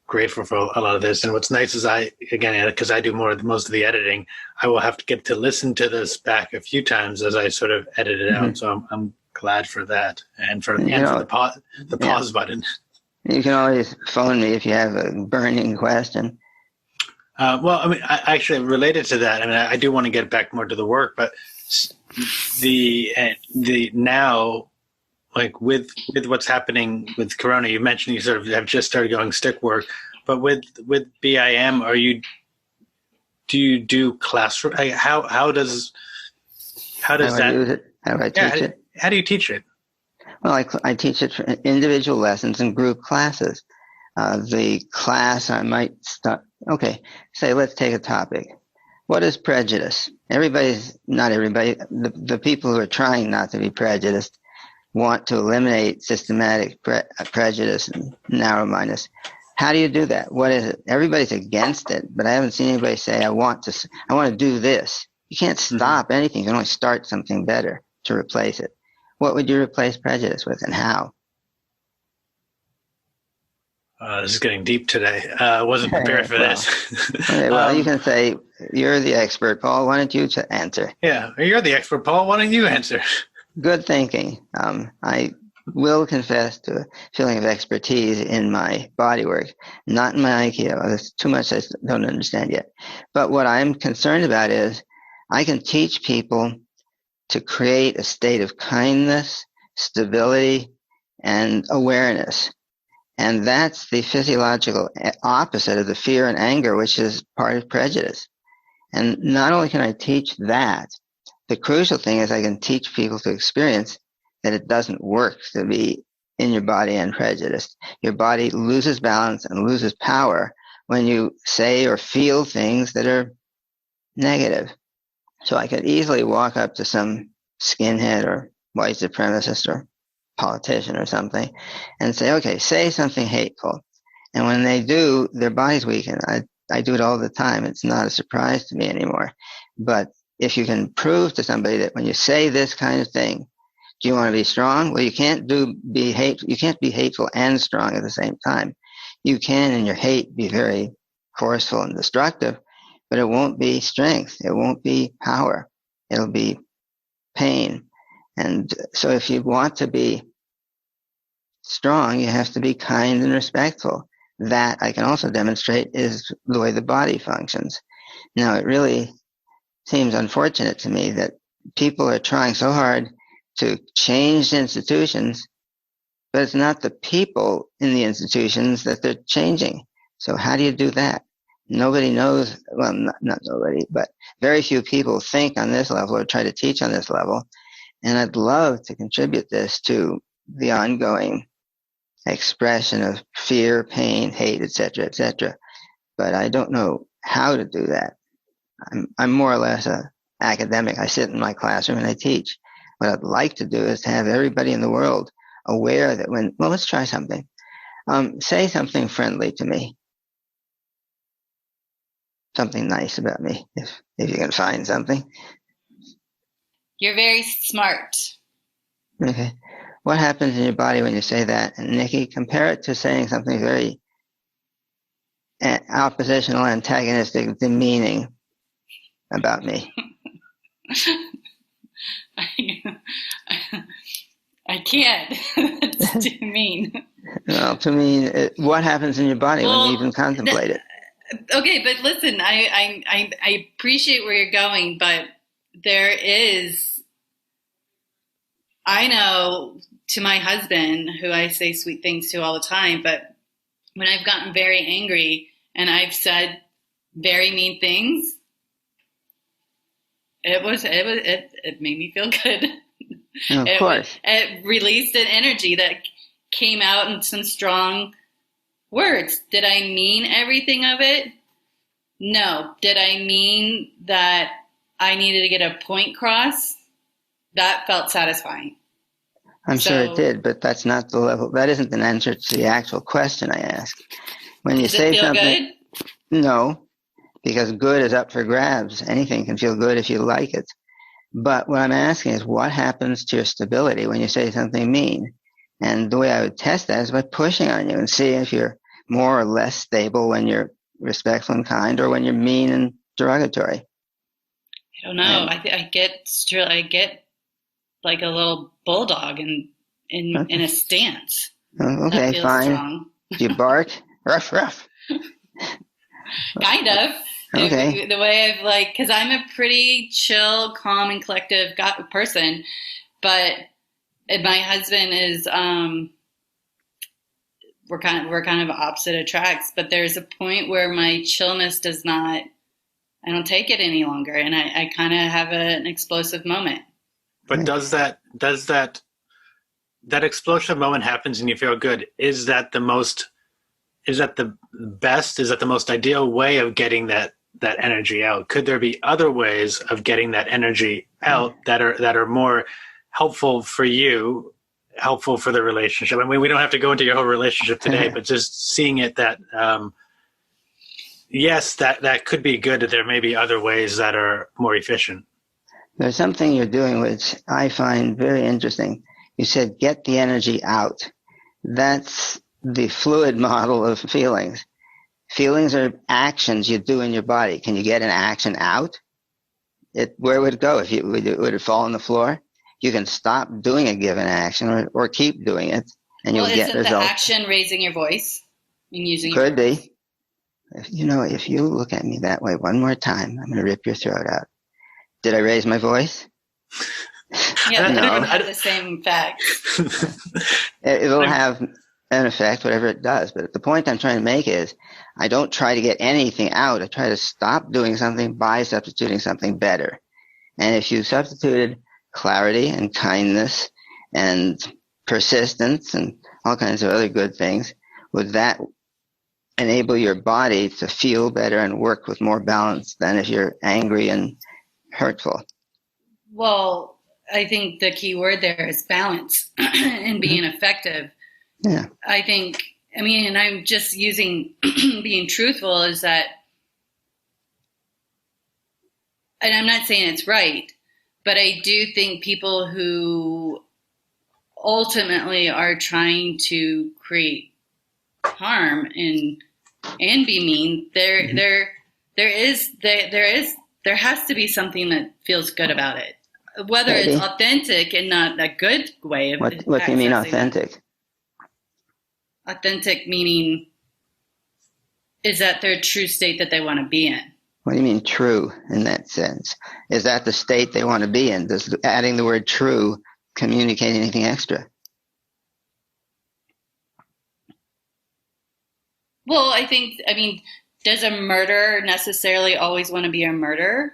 grateful for a lot of this. And what's nice is because I do most of the editing, I will have to get to listen to this back a few times as I sort of edit it out. So I'm glad for that, and for the pause button. You can always phone me if you have a burning question. Well, I mean, actually related to that, I mean, I do want to get back more to the work, but the now, like with what's happening with Corona, you mentioned you sort of have just started going stick work, but with BIM, do you do classroom? How does that use it? How do I teach it? How do you teach it? Well, I teach it for individual lessons and group classes. The class I might start. Okay, say let's take a topic. What is prejudice? Not everybody. The people who are trying not to be prejudiced want to eliminate systematic prejudice and narrow-mindedness. How do you do that? What is it? Everybody's against it, but I haven't seen anybody say, I want to do this. You can't stop anything. You can only start something better to replace it. What would you replace prejudice with, and how? This is getting deep today. I wasn't prepared for this. Okay, well, you can say, you're the expert, Paul. Why don't you answer? Yeah, you're the expert, Paul. Why don't you answer? Good thinking. I will confess to a feeling of expertise in my body work, not in my Aikido. There's too much I don't understand yet. But what I'm concerned about is I can teach people to create a state of kindness, stability, and awareness. And that's the physiological opposite of the fear and anger, which is part of prejudice. And not only can I teach that, the crucial thing is I can teach people to experience that it doesn't work to be in your body and prejudiced. Your body loses balance and loses power when you say or feel things that are negative. So I could easily walk up to some skinhead or white supremacist or politician or something and say, okay, say something hateful. And when they do, their bodies weaken. I do it all the time. It's not a surprise to me anymore. But if you can prove to somebody that when you say this kind of thing, do you want to be strong? Well, you can't be hateful and strong at the same time. You can in your hate be very forceful and destructive, but it won't be strength. It won't be power. It'll be pain. And so if you want to be strong, you have to be kind and respectful. That I can also demonstrate is the way the body functions. Now, it really seems unfortunate to me that people are trying so hard to change institutions, but it's not the people in the institutions that they're changing. So how do you do that? Nobody knows, well, not nobody, but very few people think on this level or try to teach on this level. And I'd love to contribute this to the ongoing expression of fear, pain, hate, etc., but I don't know how to do that. I'm more or less an academic. I sit in my classroom and I teach. What I'd like to do is to have everybody in the world aware that let's try something. Say something friendly to me. Something nice about me, if you can find something. You're very smart. Okay. What happens in your body when you say that? And Nikki, compare it to saying something very oppositional, antagonistic, demeaning about me. I can't. It's too mean. Well, to me, what happens in your body when you even contemplate it? Okay, but listen, I appreciate where you're going, but there is, I know to my husband, who I say sweet things to all the time, but when I've gotten very angry and I've said very mean things, it made me feel good. Of course. It released an energy that came out in some strong words. Did I mean everything of it? No. Did I mean that I needed to get a point across? That felt satisfying. I'm sure it did, but that's not the level. That isn't an answer to the actual question I asked. When you say something, good? No, because good is up for grabs. Anything can feel good if you like it. But what I'm asking is, what happens to your stability when you say something mean? And the way I would test that is by pushing on you and see if you're more or less stable when you're respectful and kind, or when you're mean and derogatory. I don't know. I get like a little bulldog in a stance. Okay, fine. Strong. Do you bark? Ruff, ruff. Kind of. Okay. The way I've because I'm a pretty chill, calm, and collective person, but my husband is we're kind of opposite attracts. But there's a point where my chillness I don't take it any longer, and I kind of have an explosive moment. But does that explosive moment happens and you feel good? Is that the best? Is that the most ideal way of getting that energy out? Could there be other ways of getting that energy out that are more helpful for you, helpful for the relationship? I mean, we don't have to go into your whole relationship today, but just seeing it that yes, that could be good. That there may be other ways that are more efficient. There's something you're doing which I find very interesting. You said get the energy out. That's the fluid model of feelings. Feelings are actions you do in your body. Can you get an action out? Where would it go? Would it fall on the floor? You can stop doing a given action or keep doing it, and you'll get results. Isn't the action raising your voice and using your Could be. If you look at me that way one more time, I'm going to rip your throat out. Did I raise my voice? Yeah, no. It don't have the same effect. It'll have an effect, whatever it does. But the point I'm trying to make is I don't try to get anything out. I try to stop doing something by substituting something better. And if you substituted clarity and kindness and persistence and all kinds of other good things, would that enable your body to feel better and work with more balance than if you're angry and hurtful? Well, I think the key word there is balance and being effective. Yeah. And I'm just using being truthful is that, and I'm not saying it's right, but I do think people who ultimately are trying to create harm and be mean, there has to be something that feels good about it, whether Maybe. it's authentic and not a good way of what do you mean authentic? Authentic meaning is that their true state that they want to be in. What do you mean true in that sense? Is that the state they want to be in? Does adding the word true communicate anything extra? Well, does a murderer necessarily always want to be a murderer?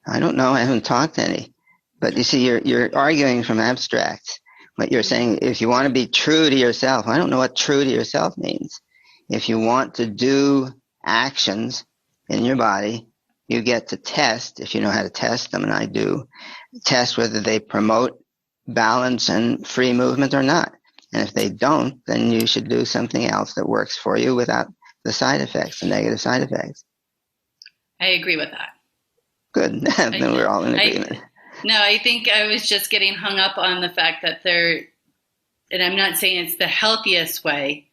I don't know. I haven't talked to any. But you see, you're arguing from abstracts. What you're saying, if you want to be true to yourself, I don't know what true to yourself means. If you want to do actions in your body, you get to test, if you know how to test them, and I do, test whether they promote balance and free movement or not. And if they don't, then you should do something else that works for you without the side effects, the negative side effects. I agree with that. Good. Then we're all in agreement. No, I think I was just getting hung up on the fact that and I'm not saying it's the healthiest way,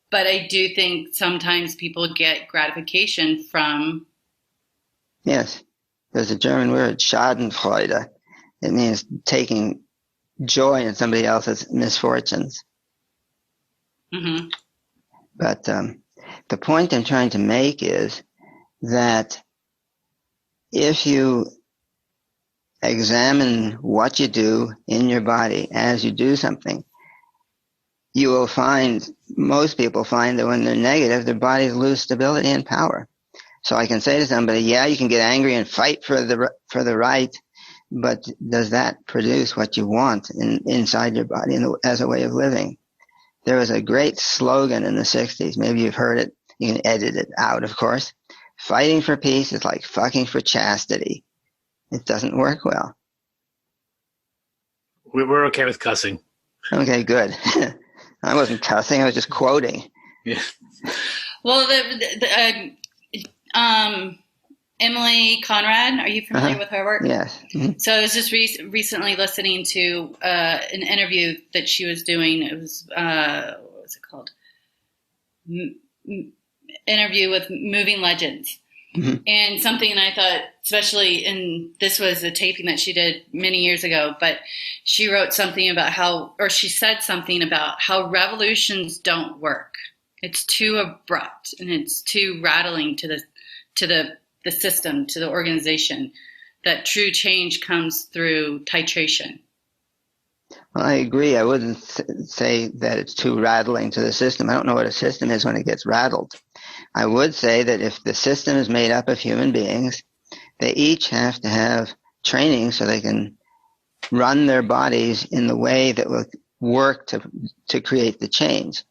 but I do think sometimes people get gratification from. Yes. There's a German word, Schadenfreude. It means taking joy in somebody else's misfortunes. Mm-hmm. But the point I'm trying to make is that if you examine what you do in your body as you do something, you will find, most people find that when they're negative, their bodies lose stability and power. So I can say to somebody, yeah, you can get angry and fight for the right, but does that produce what you want inside your body as a way of living? There was a great slogan in the 60s. Maybe you've heard it. You can edit it out, of course. Fighting for peace is like fucking for chastity. It doesn't work well. We're okay with cussing. Okay, good. I wasn't cussing. I was just quoting. Yeah. Well, Emily Conrad, are you familiar with her work? Yes. Mm-hmm. So I was just recently listening to an interview that she was doing. It was, what was it called? Interview with Moving Legends. Mm-hmm. And something I thought, especially this was a taping that she did many years ago, but she wrote something about she said something about how revolutions don't work. It's too abrupt and it's too rattling to the system, to the organization, that true change comes through titration. Well, I agree. I wouldn't say that it's too rattling to the system. I don't know what a system is when it gets rattled. I would say that if the system is made up of human beings, they each have to have training so they can run their bodies in the way that will work to create the change.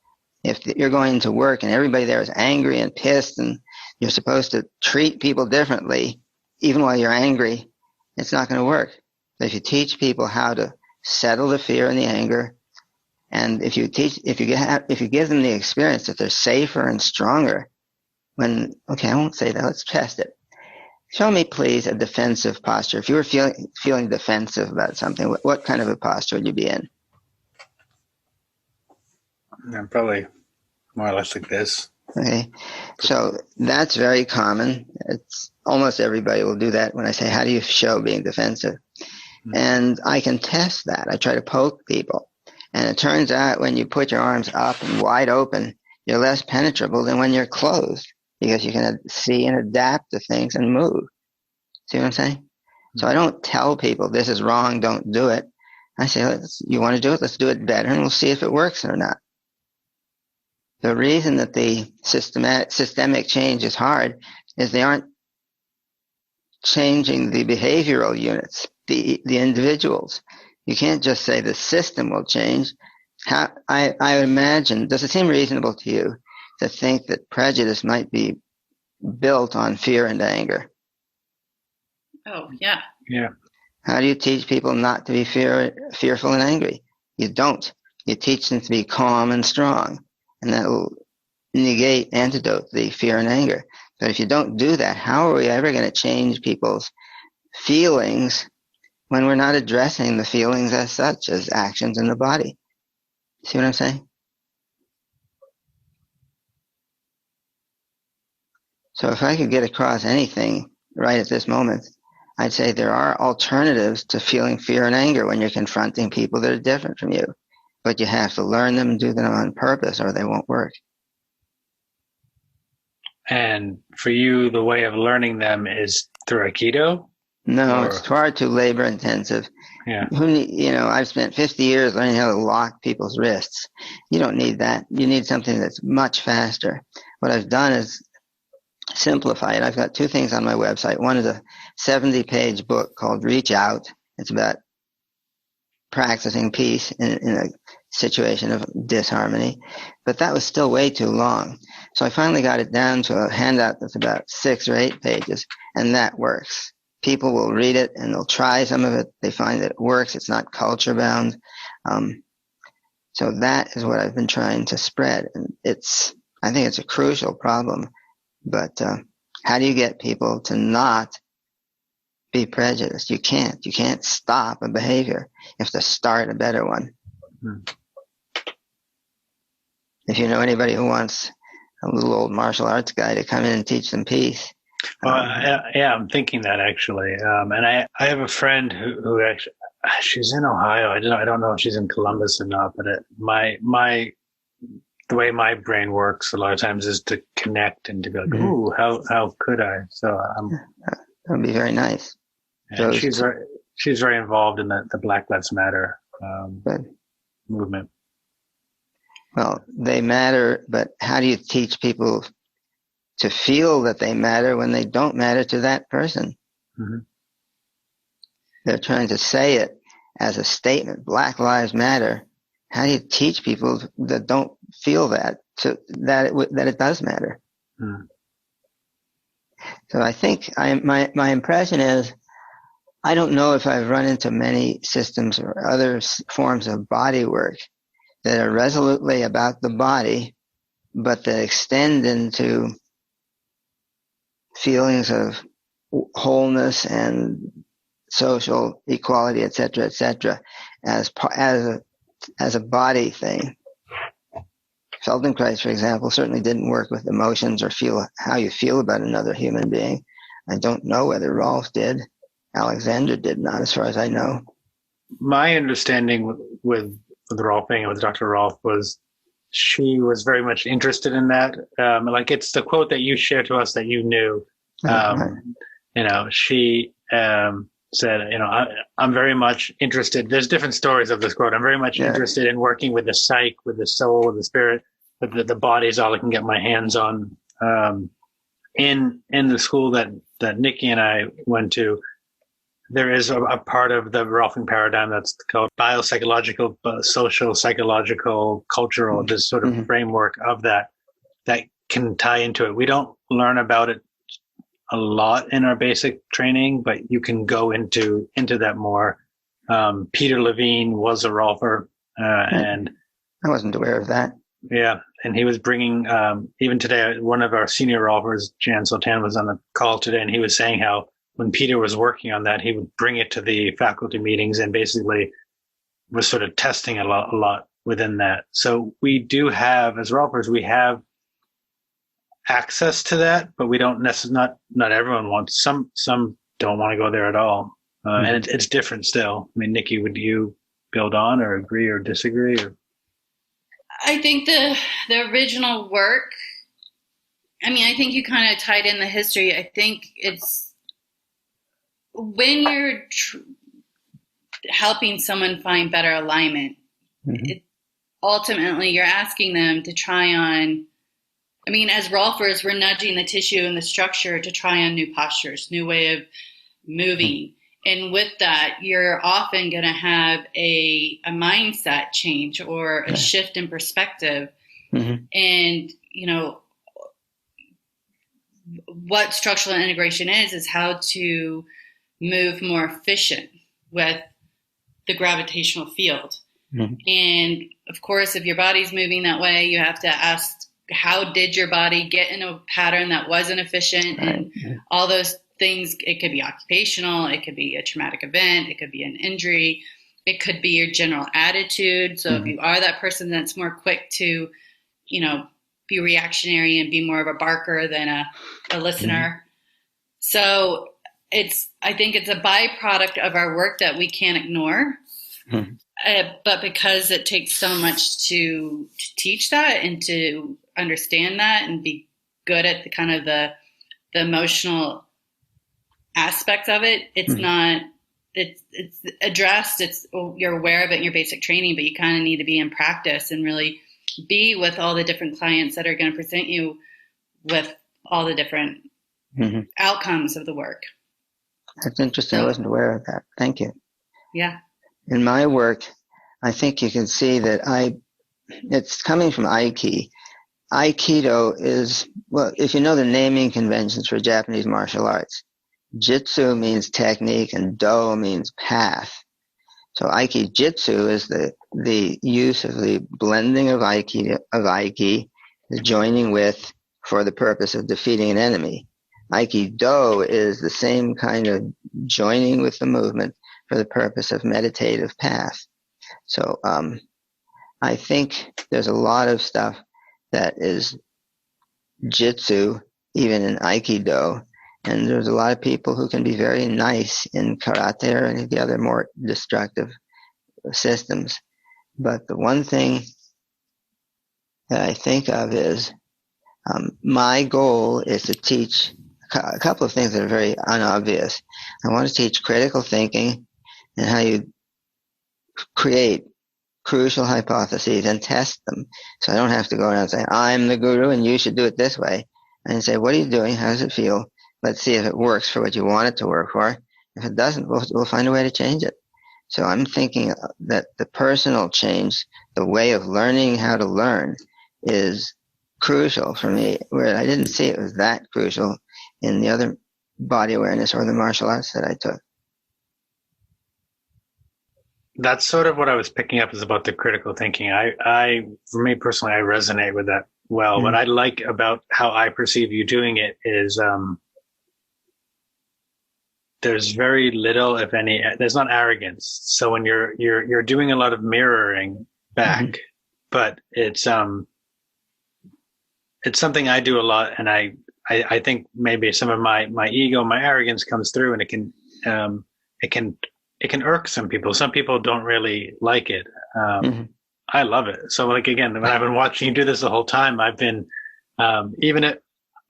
If you're going to work and everybody there is angry and pissed and you're supposed to treat people differently, even while you're angry, it's not going to work. So if you teach people how to settle the fear and the anger, and if you give them the experience that they're safer and stronger, I won't say that. Let's test it. Show me, please, a defensive posture. If you were feeling defensive about something, what kind of a posture would you be in? I'm probably more or less like this. Okay, so that's very common. It's almost everybody will do that when I say, how do you show being defensive? Mm-hmm. And I can test that. I try to poke people. And it turns out when you put your arms up and wide open, you're less penetrable than when you're closed because you can see and adapt to things and move. See what I'm saying? Mm-hmm. So I don't tell people this is wrong, don't do it. I say, you want to do it? Let's do it better and we'll see if it works or not. The reason that the systemic change is hard is they aren't changing the behavioral units, the individuals. You can't just say the system will change. I would imagine, does it seem reasonable to you to think that prejudice might be built on fear and anger? Oh, yeah. Yeah. How do you teach people not to be fearful and angry? You don't. You teach them to be calm and strong, and that will antidote the fear and anger. But if you don't do that, how are we ever going to change people's feelings when we're not addressing the feelings as such, as actions in the body? See what I'm saying? So if I could get across anything right at this moment, I'd say there are alternatives to feeling fear and anger when you're confronting people that are different from you. But you have to learn them and do them on purpose or they won't work. And for you, the way of learning them is through Aikido? No, it's far too labor intensive. Yeah. I've spent 50 years learning how to lock people's wrists. You don't need that. You need something that's much faster. What I've done is simplify it. I've got two things on my website. One is a 70-page book called Reach Out. It's about practicing peace in a situation of disharmony. But that was still way too long. So I finally got it down to a handout that's about 6 or 8 pages, and that works. People will read it and they'll try some of it. They find that it works. It's not culture bound. So that is what I've been trying to spread. And I think it's a crucial problem. But how do you get people to not be prejudiced? You can't. You can't stop a behavior. You have to start a better one. If you know anybody who wants a little old martial arts guy to come in and teach them peace. Yeah, I'm thinking that actually. And I have a friend who actually, she's in Ohio. I don't know if she's in Columbus or not, but the way my brain works a lot of times is to connect and to be like, ooh, how could I? So that would be very nice. And she's very involved in the Black Lives Matter movement. Well, they matter, but how do you teach people to feel that they matter when they don't matter to that person? Mm-hmm. They're trying to say it as a statement. Black Lives Matter. How do you teach people that don't feel that that it does matter? So I think my impression is, I don't know if I've run into many systems or other forms of body work that are resolutely about the body, but that extend into feelings of wholeness and social equality, et cetera, as a body thing. Feldenkrais, for example, certainly didn't work with emotions or feel how you feel about another human being. I don't know whether Rolf did. Alexander did not, as far as I know. My understanding with Rolf being with Dr. Rolf was she was very much interested in that. Like it's the quote that you shared to us that you knew. She said, I'm very much interested. There's different stories of this quote. I'm very much interested in working with the psyche, with the soul, with the spirit, but the body is all I can get my hands on. In the school that Nikki and I went to, there is a part of the Rolfing paradigm that's called biopsychological, social, psychological, cultural, this sort of framework of that can tie into it. We don't learn about it a lot in our basic training, but you can go into that more. Peter Levine was a Rolfer, and I wasn't aware of that. Yeah, and he was bringing, even today, one of our senior Rolfers, Jan Sultan, was on the call today, and he was saying how when Peter was working on that, he would bring it to the faculty meetings and basically was sort of testing a lot within that. So we do have, as Rolfers, we have access to that, but we don't necessarily, not everyone wants, some don't want to go there at all. And it's different still. I mean, Nikki, would you build on or agree or disagree? Or? I think the original work, I mean, I think you kind of tied in the history. I think it's when you're helping someone find better alignment, ultimately you're asking them to try on, I mean, as Rolfers, we're nudging the tissue and the structure to try on new postures, new way of moving. And with that, you're often going to have a mindset change or a shift in perspective. Mm-hmm. And, what structural integration is how to move more efficient with the gravitational field. Mm-hmm. And of course, if your body's moving that way, you have to ask, how did your body get in a pattern that wasn't efficient? Right. And all those things. It could be occupational, it could be a traumatic event, it could be an injury, it could be your general attitude. So if you are that person that's more quick to, be reactionary and be more of a barker than a listener. So I think it's a byproduct of our work that we can't ignore. But because it takes so much to teach that and to understand that and be good at the kind of the emotional aspects of it, it's not, it's addressed, you're aware of it in your basic training, but you kind of need to be in practice and really be with all the different clients that are going to present you with all the different outcomes of the work. That's interesting. I wasn't aware of that. Thank you. Yeah. In my work, I think you can see that it's coming from Aiki. Aikido is, well, if you know the naming conventions for Japanese martial arts, Jitsu means technique and Do means path. So Aiki Jitsu is the use of the blending of Aiki, the joining with for the purpose of defeating an enemy. Aikido is the same kind of joining with the movement for the purpose of meditative path. So I think there's a lot of stuff that is Jitsu, even in Aikido, and there's a lot of people who can be very nice in karate or any of the other more destructive systems. But the one thing that I think of is my goal is to teach a couple of things that are very unobvious. I want to teach critical thinking and how you create crucial hypotheses and test them. So I don't have to go around and say, I'm the guru and you should do it this way. And say, what are you doing? How does it feel? Let's see if it works for what you want it to work for. If it doesn't, we'll find a way to change it. So I'm thinking that the personal change, the way of learning how to learn, is crucial for me, where I didn't see it was that crucial in the other body awareness or the martial arts that I took. That's sort of what I was picking up is about the critical thinking. For me personally, I resonate with that well. What I like about how I perceive you doing it is there's very little, if any, there's not arrogance. So when you're doing a lot of mirroring back, but it's something I do a lot, and I think maybe some of my ego, my arrogance comes through, and it can irk some people. Some people don't really like it. I love it. So like, again, when I've been watching you do this the whole time, I've been, I'm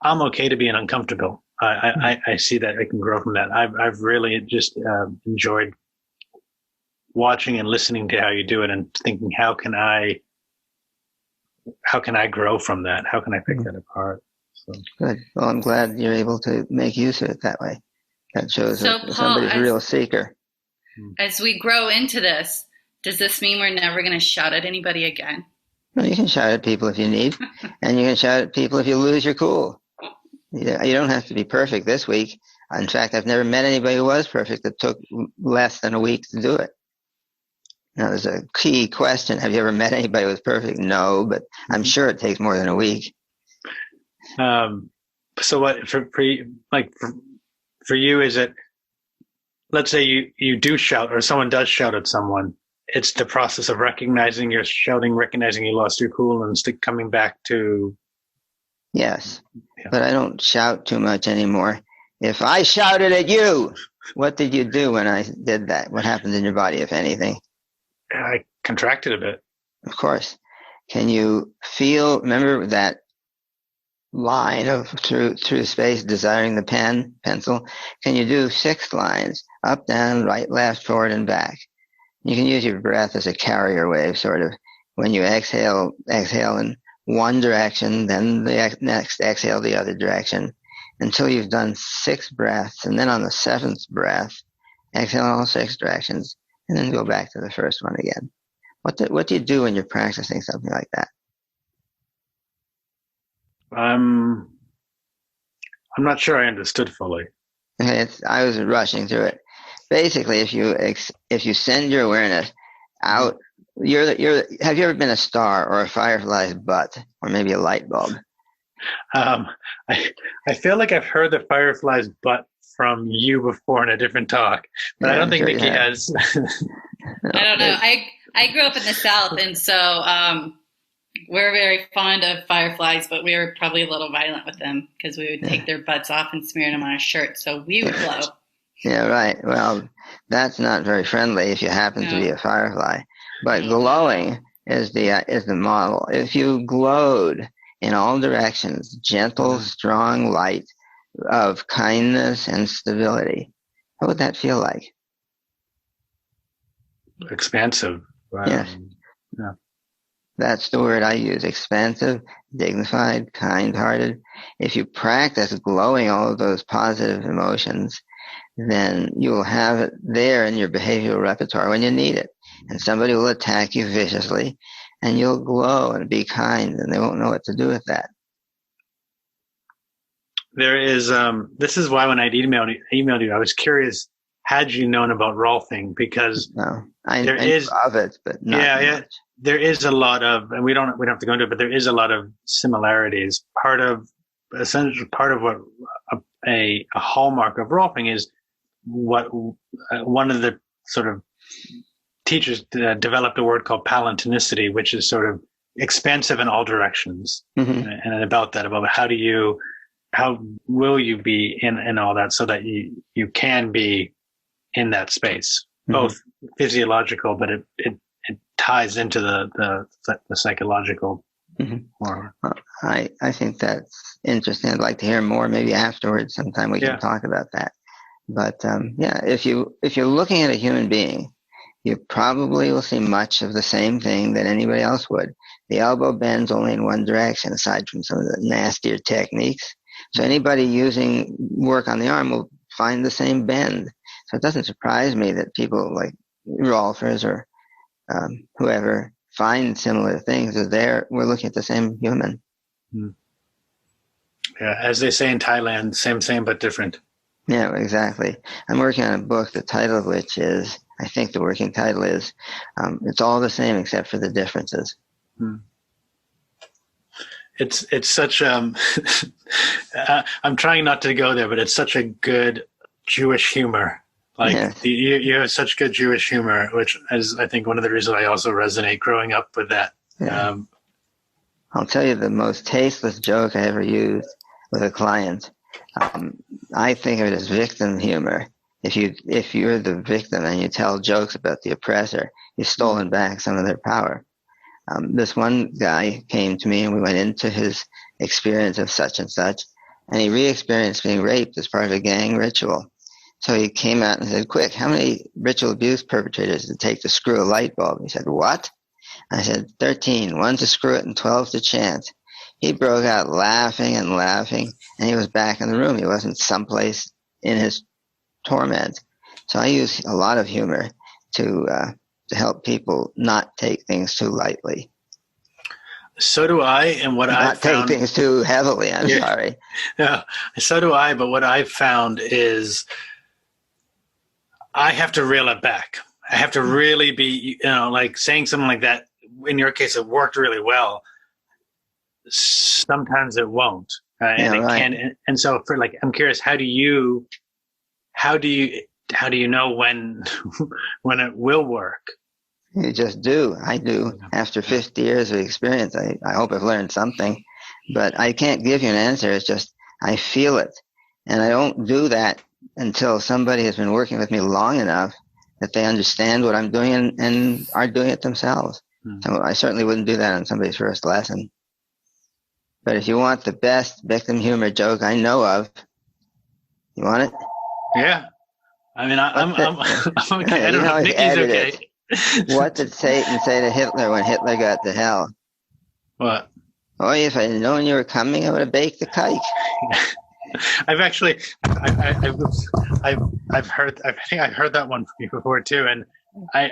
okay to being uncomfortable. I see that I can grow from that. I've really just enjoyed watching and listening to how you do it and thinking, how can I grow from that? How can I pick that apart? So. Good. Well, I'm glad you're able to make use of it that way. That shows that somebody's a real seeker. As we grow into this, does this mean we're never going to shout at anybody again? Well, you can shout at people if you need, and you can shout at people if you lose your cool. You don't have to be perfect this week. In fact, I've never met anybody who was perfect that took less than a week to do it. Now, there's a key question. Have you ever met anybody who was perfect? No, but I'm sure it takes more than a week. So what, for you, is it, let's say you do shout or someone does shout at someone, it's the process of recognizing you're shouting, recognizing you lost your cool and coming back to. Yes, but I don't shout too much anymore. If I shouted at you, what did you do when I did that? What happened in your body, if anything? I contracted a bit. Of course. Can you remember that line of through space, desiring the pencil? Can you do 6 lines, up, down, right, left, forward, and back? You can use your breath as a carrier wave, sort of. When you exhale in one direction, then the next exhale the other direction, until you've done 6 breaths. And then on the 7th breath, exhale in all 6 directions, and then go back to the first one again. What do you do when you're practicing something like that? I'm not sure I understood fully. Okay, I was rushing through it. Basically, if you send your awareness out, have you ever been a star or a firefly's butt, or maybe a light bulb? I feel like I've heard the firefly's butt from you before in a different talk, but yeah, I don't think Nikki has. I don't know. I grew up in the South, and so we're very fond of fireflies, but we were probably a little violent with them because we would take their butts off and smear them on our shirts, so we would glow. Yeah, right. Well, that's not very friendly if you happen to be a firefly. But glowing is the model. If you glowed in all directions, gentle, strong light of kindness and stability, what would that feel like? Expansive. Yes. Yeah. That's the word I use, expansive, dignified, kind-hearted. If you practice glowing all of those positive emotions, then you will have it there in your behavioral repertoire when you need it. And somebody will attack you viciously, and you'll glow and be kind, and they won't know what to do with that. There is, this is why when I emailed you, I was curious, had you known about Rolfing? Because I know of it, but not much. There is a lot of, and we don't have to go into it, but there is a lot of similarities. Part of what a hallmark of Rolfing is what one of the sort of teachers developed a word called palintonicity, which is sort of expansive in all directions. And about how will you be in all that so that you can be in that space, both physiological, but it ties into the psychological. More. I think that's interesting. I'd like to hear more. Maybe afterwards, sometime we can talk about that. But if you're looking at a human being, you probably will see much of the same thing that anybody else would. The elbow bends only in one direction, aside from some of the nastier techniques. So anybody using work on the arm will find the same bend. So it doesn't surprise me that people like Rolfers or whoever find similar things. We're looking at the same human. Yeah, as they say in Thailand, same but different. Yeah, exactly. I'm working on a book, the title of which is, I think the working title is, It's All the Same Except for the Differences. It's such, I'm trying not to go there, but it's such a good Jewish humor. You have such good Jewish humor, which is, I think, one of the reasons I also resonate growing up with that. Yeah. I'll tell you the most tasteless joke I ever used with a client. I think of it as victim humor. If you're the victim and you tell jokes about the oppressor, you've stolen back some of their power. This one guy came to me and we went into his experience of such and such, and he re-experienced being raped as part of a gang ritual. So he came out and said, "Quick, how many ritual abuse perpetrators does it take to screw a light bulb?" He said, "What?" I said, 13, 1 to screw it and 12 to chant. He broke out laughing and laughing, and he was back in the room. He wasn't someplace in his torment. So I use a lot of humor to help people not take things too lightly. So do I, and what I've found... Not take things too heavily, I'm sorry. Yeah, so do I, but what I've found is I have to reel it back. I have to really be, like saying something like that, in your case, it worked really well. Sometimes it won't. And it can. And so I'm curious, how do you know when it will work? You just do. I do. After 50 years of experience, I hope I've learned something, but I can't give you an answer. It's just, I feel it. And I don't do that until somebody has been working with me long enough that they understand what I'm doing and are doing it themselves. So I certainly wouldn't do that on somebody's first lesson. But if you want the best victim humor joke I know of, you want it? Yeah. I mean, I'm okay. I don't know if Nikki's okay. What did Satan say to Hitler when Hitler got to hell? What? Oh, if I had known you were coming, I would have baked the cake. I've actually, I've heard, I think I've heard that one from you before too. And I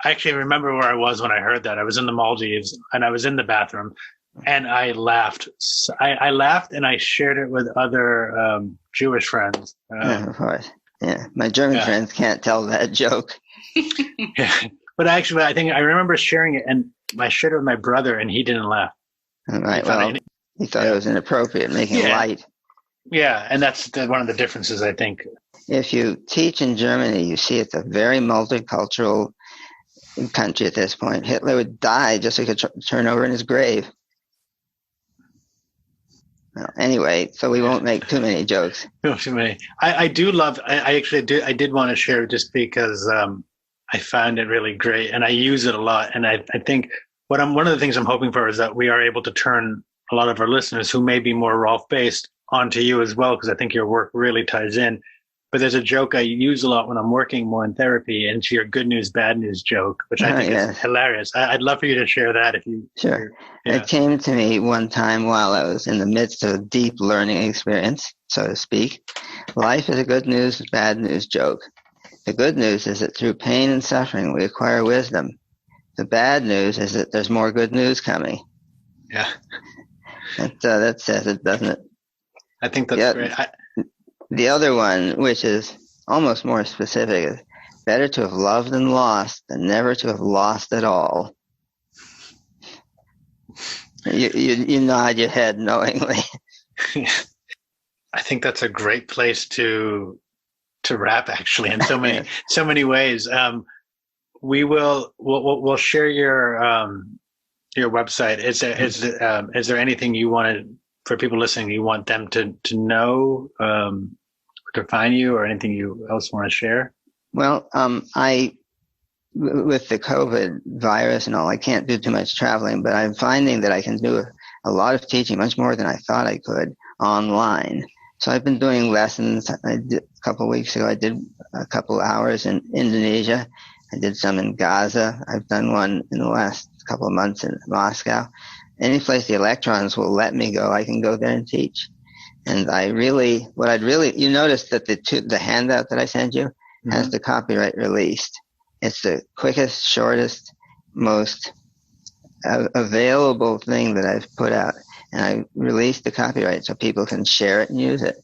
actually remember where I was when I heard that. I was in the Maldives and I was in the bathroom and I laughed. I laughed and I shared it with other Jewish friends. Of course. Yeah. My German friends can't tell that joke. Yeah. But actually, I think I remember sharing it and I shared it with my brother and he didn't laugh. All right. He thought it was inappropriate, making light. Yeah. And that's one of the differences, I think. If you teach in Germany, you see it's a very multicultural country at this point. Hitler would die just so he could turn over in his grave. Well, anyway, so we won't make too many jokes. I do love, I did want to share just because I found it really great and I use it a lot. And I think one of the things I'm hoping for is that we are able to turn a lot of our listeners who may be more Rolf-based onto you as well, because I think your work really ties in. But there's a joke I use a lot when I'm working more in therapy, and it's your good news, bad news joke, which I think is hilarious. I'd love for you to share that if you... Sure. Yeah. It came to me one time while I was in the midst of a deep learning experience, so to speak. Life is a good news, bad news joke. The good news is that through pain and suffering, we acquire wisdom. The bad news is that there's more good news coming. Yeah. That says it, doesn't it? I think that's great. The other one, which is almost more specific, is better to have loved and lost than never to have lost at all. You nod your head knowingly. I think that's a great place to wrap, actually, in so many ways. We'll share your website. Is there anything you wanted for people listening? You want them to know, to find you, or anything you else want to share? Well, with the COVID virus and all, I can't do too much traveling, but I'm finding that I can do a lot of teaching, much more than I thought I could, online. So I've been doing lessons. A couple of weeks ago, I did a couple hours in Indonesia. I did some in Gaza. I've done one in the last couple of months in Moscow. Any place the electrons will let me go, I can go there and teach. And you notice that the handout that I sent you has the copyright released. It's the quickest, shortest, most available thing that I've put out. And I released the copyright so people can share it and use it.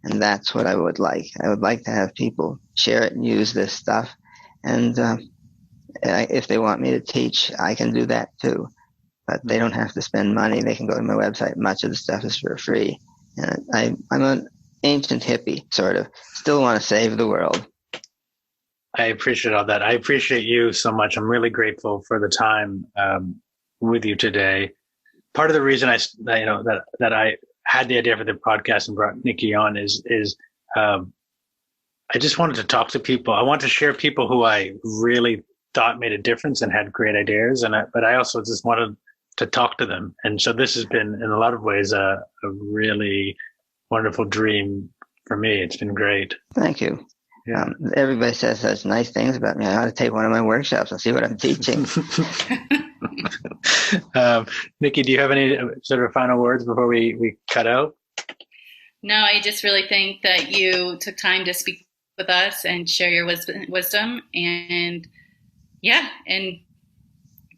And that's what I would like. I would like to have people share it and use this stuff. And if they want me to teach, I can do that too. But they don't have to spend money. They can go to my website. Much of the stuff is for free. And I'm an ancient hippie, sort of. Still want to save the world. I appreciate all that. I appreciate you so much. I'm really grateful for the time with you today. Part of the reason that I had the idea for the podcast and brought Nikki on is I just wanted to talk to people. I want to share people who I really thought made a difference and had great ideas, but I also just wanted to talk to them. And so this has been, in a lot of ways, a really wonderful dream for me. It's been great. Thank you. Yeah. Everybody says such nice things about me. I ought to take one of my workshops and see what I'm teaching. Nikki, do you have any sort of final words before we cut out? No, I just really think that you took time to speak with us and share your wisdom, and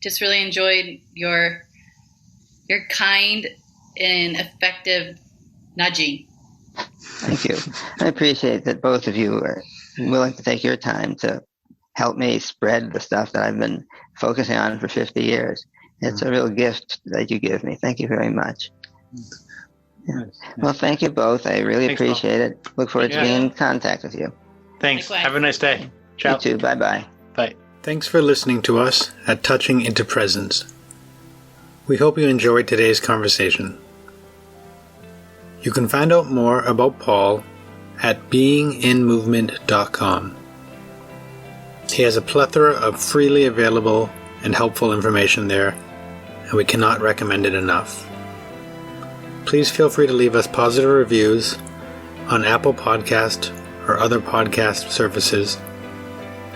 just really enjoyed your kind and effective nudging. Thank you. I appreciate that both of you are willing to take your time to help me spread the stuff that I've been focusing on for 50 years. It's a real gift that you give me. Thank you very much. Yeah. Well, thank you both. I really appreciate it. Look forward to being in contact with you. Thanks. Likewise. Have a nice day. Ciao. You too. Bye-bye. Bye. Thanks for listening to us at Touching into Presence. We hope you enjoyed today's conversation. You can find out more about Paul at beinginmovement.com. He has a plethora of freely available and helpful information there, and we cannot recommend it enough. Please feel free to leave us positive reviews on Apple Podcast or other podcast services,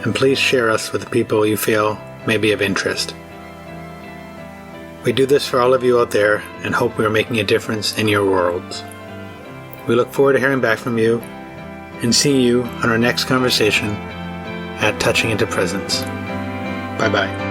and please share us with the people you feel may be of interest. We do this for all of you out there and hope we are making a difference in your worlds. We look forward to hearing back from you and seeing you on our next conversation at Touching into Presence. Bye-bye.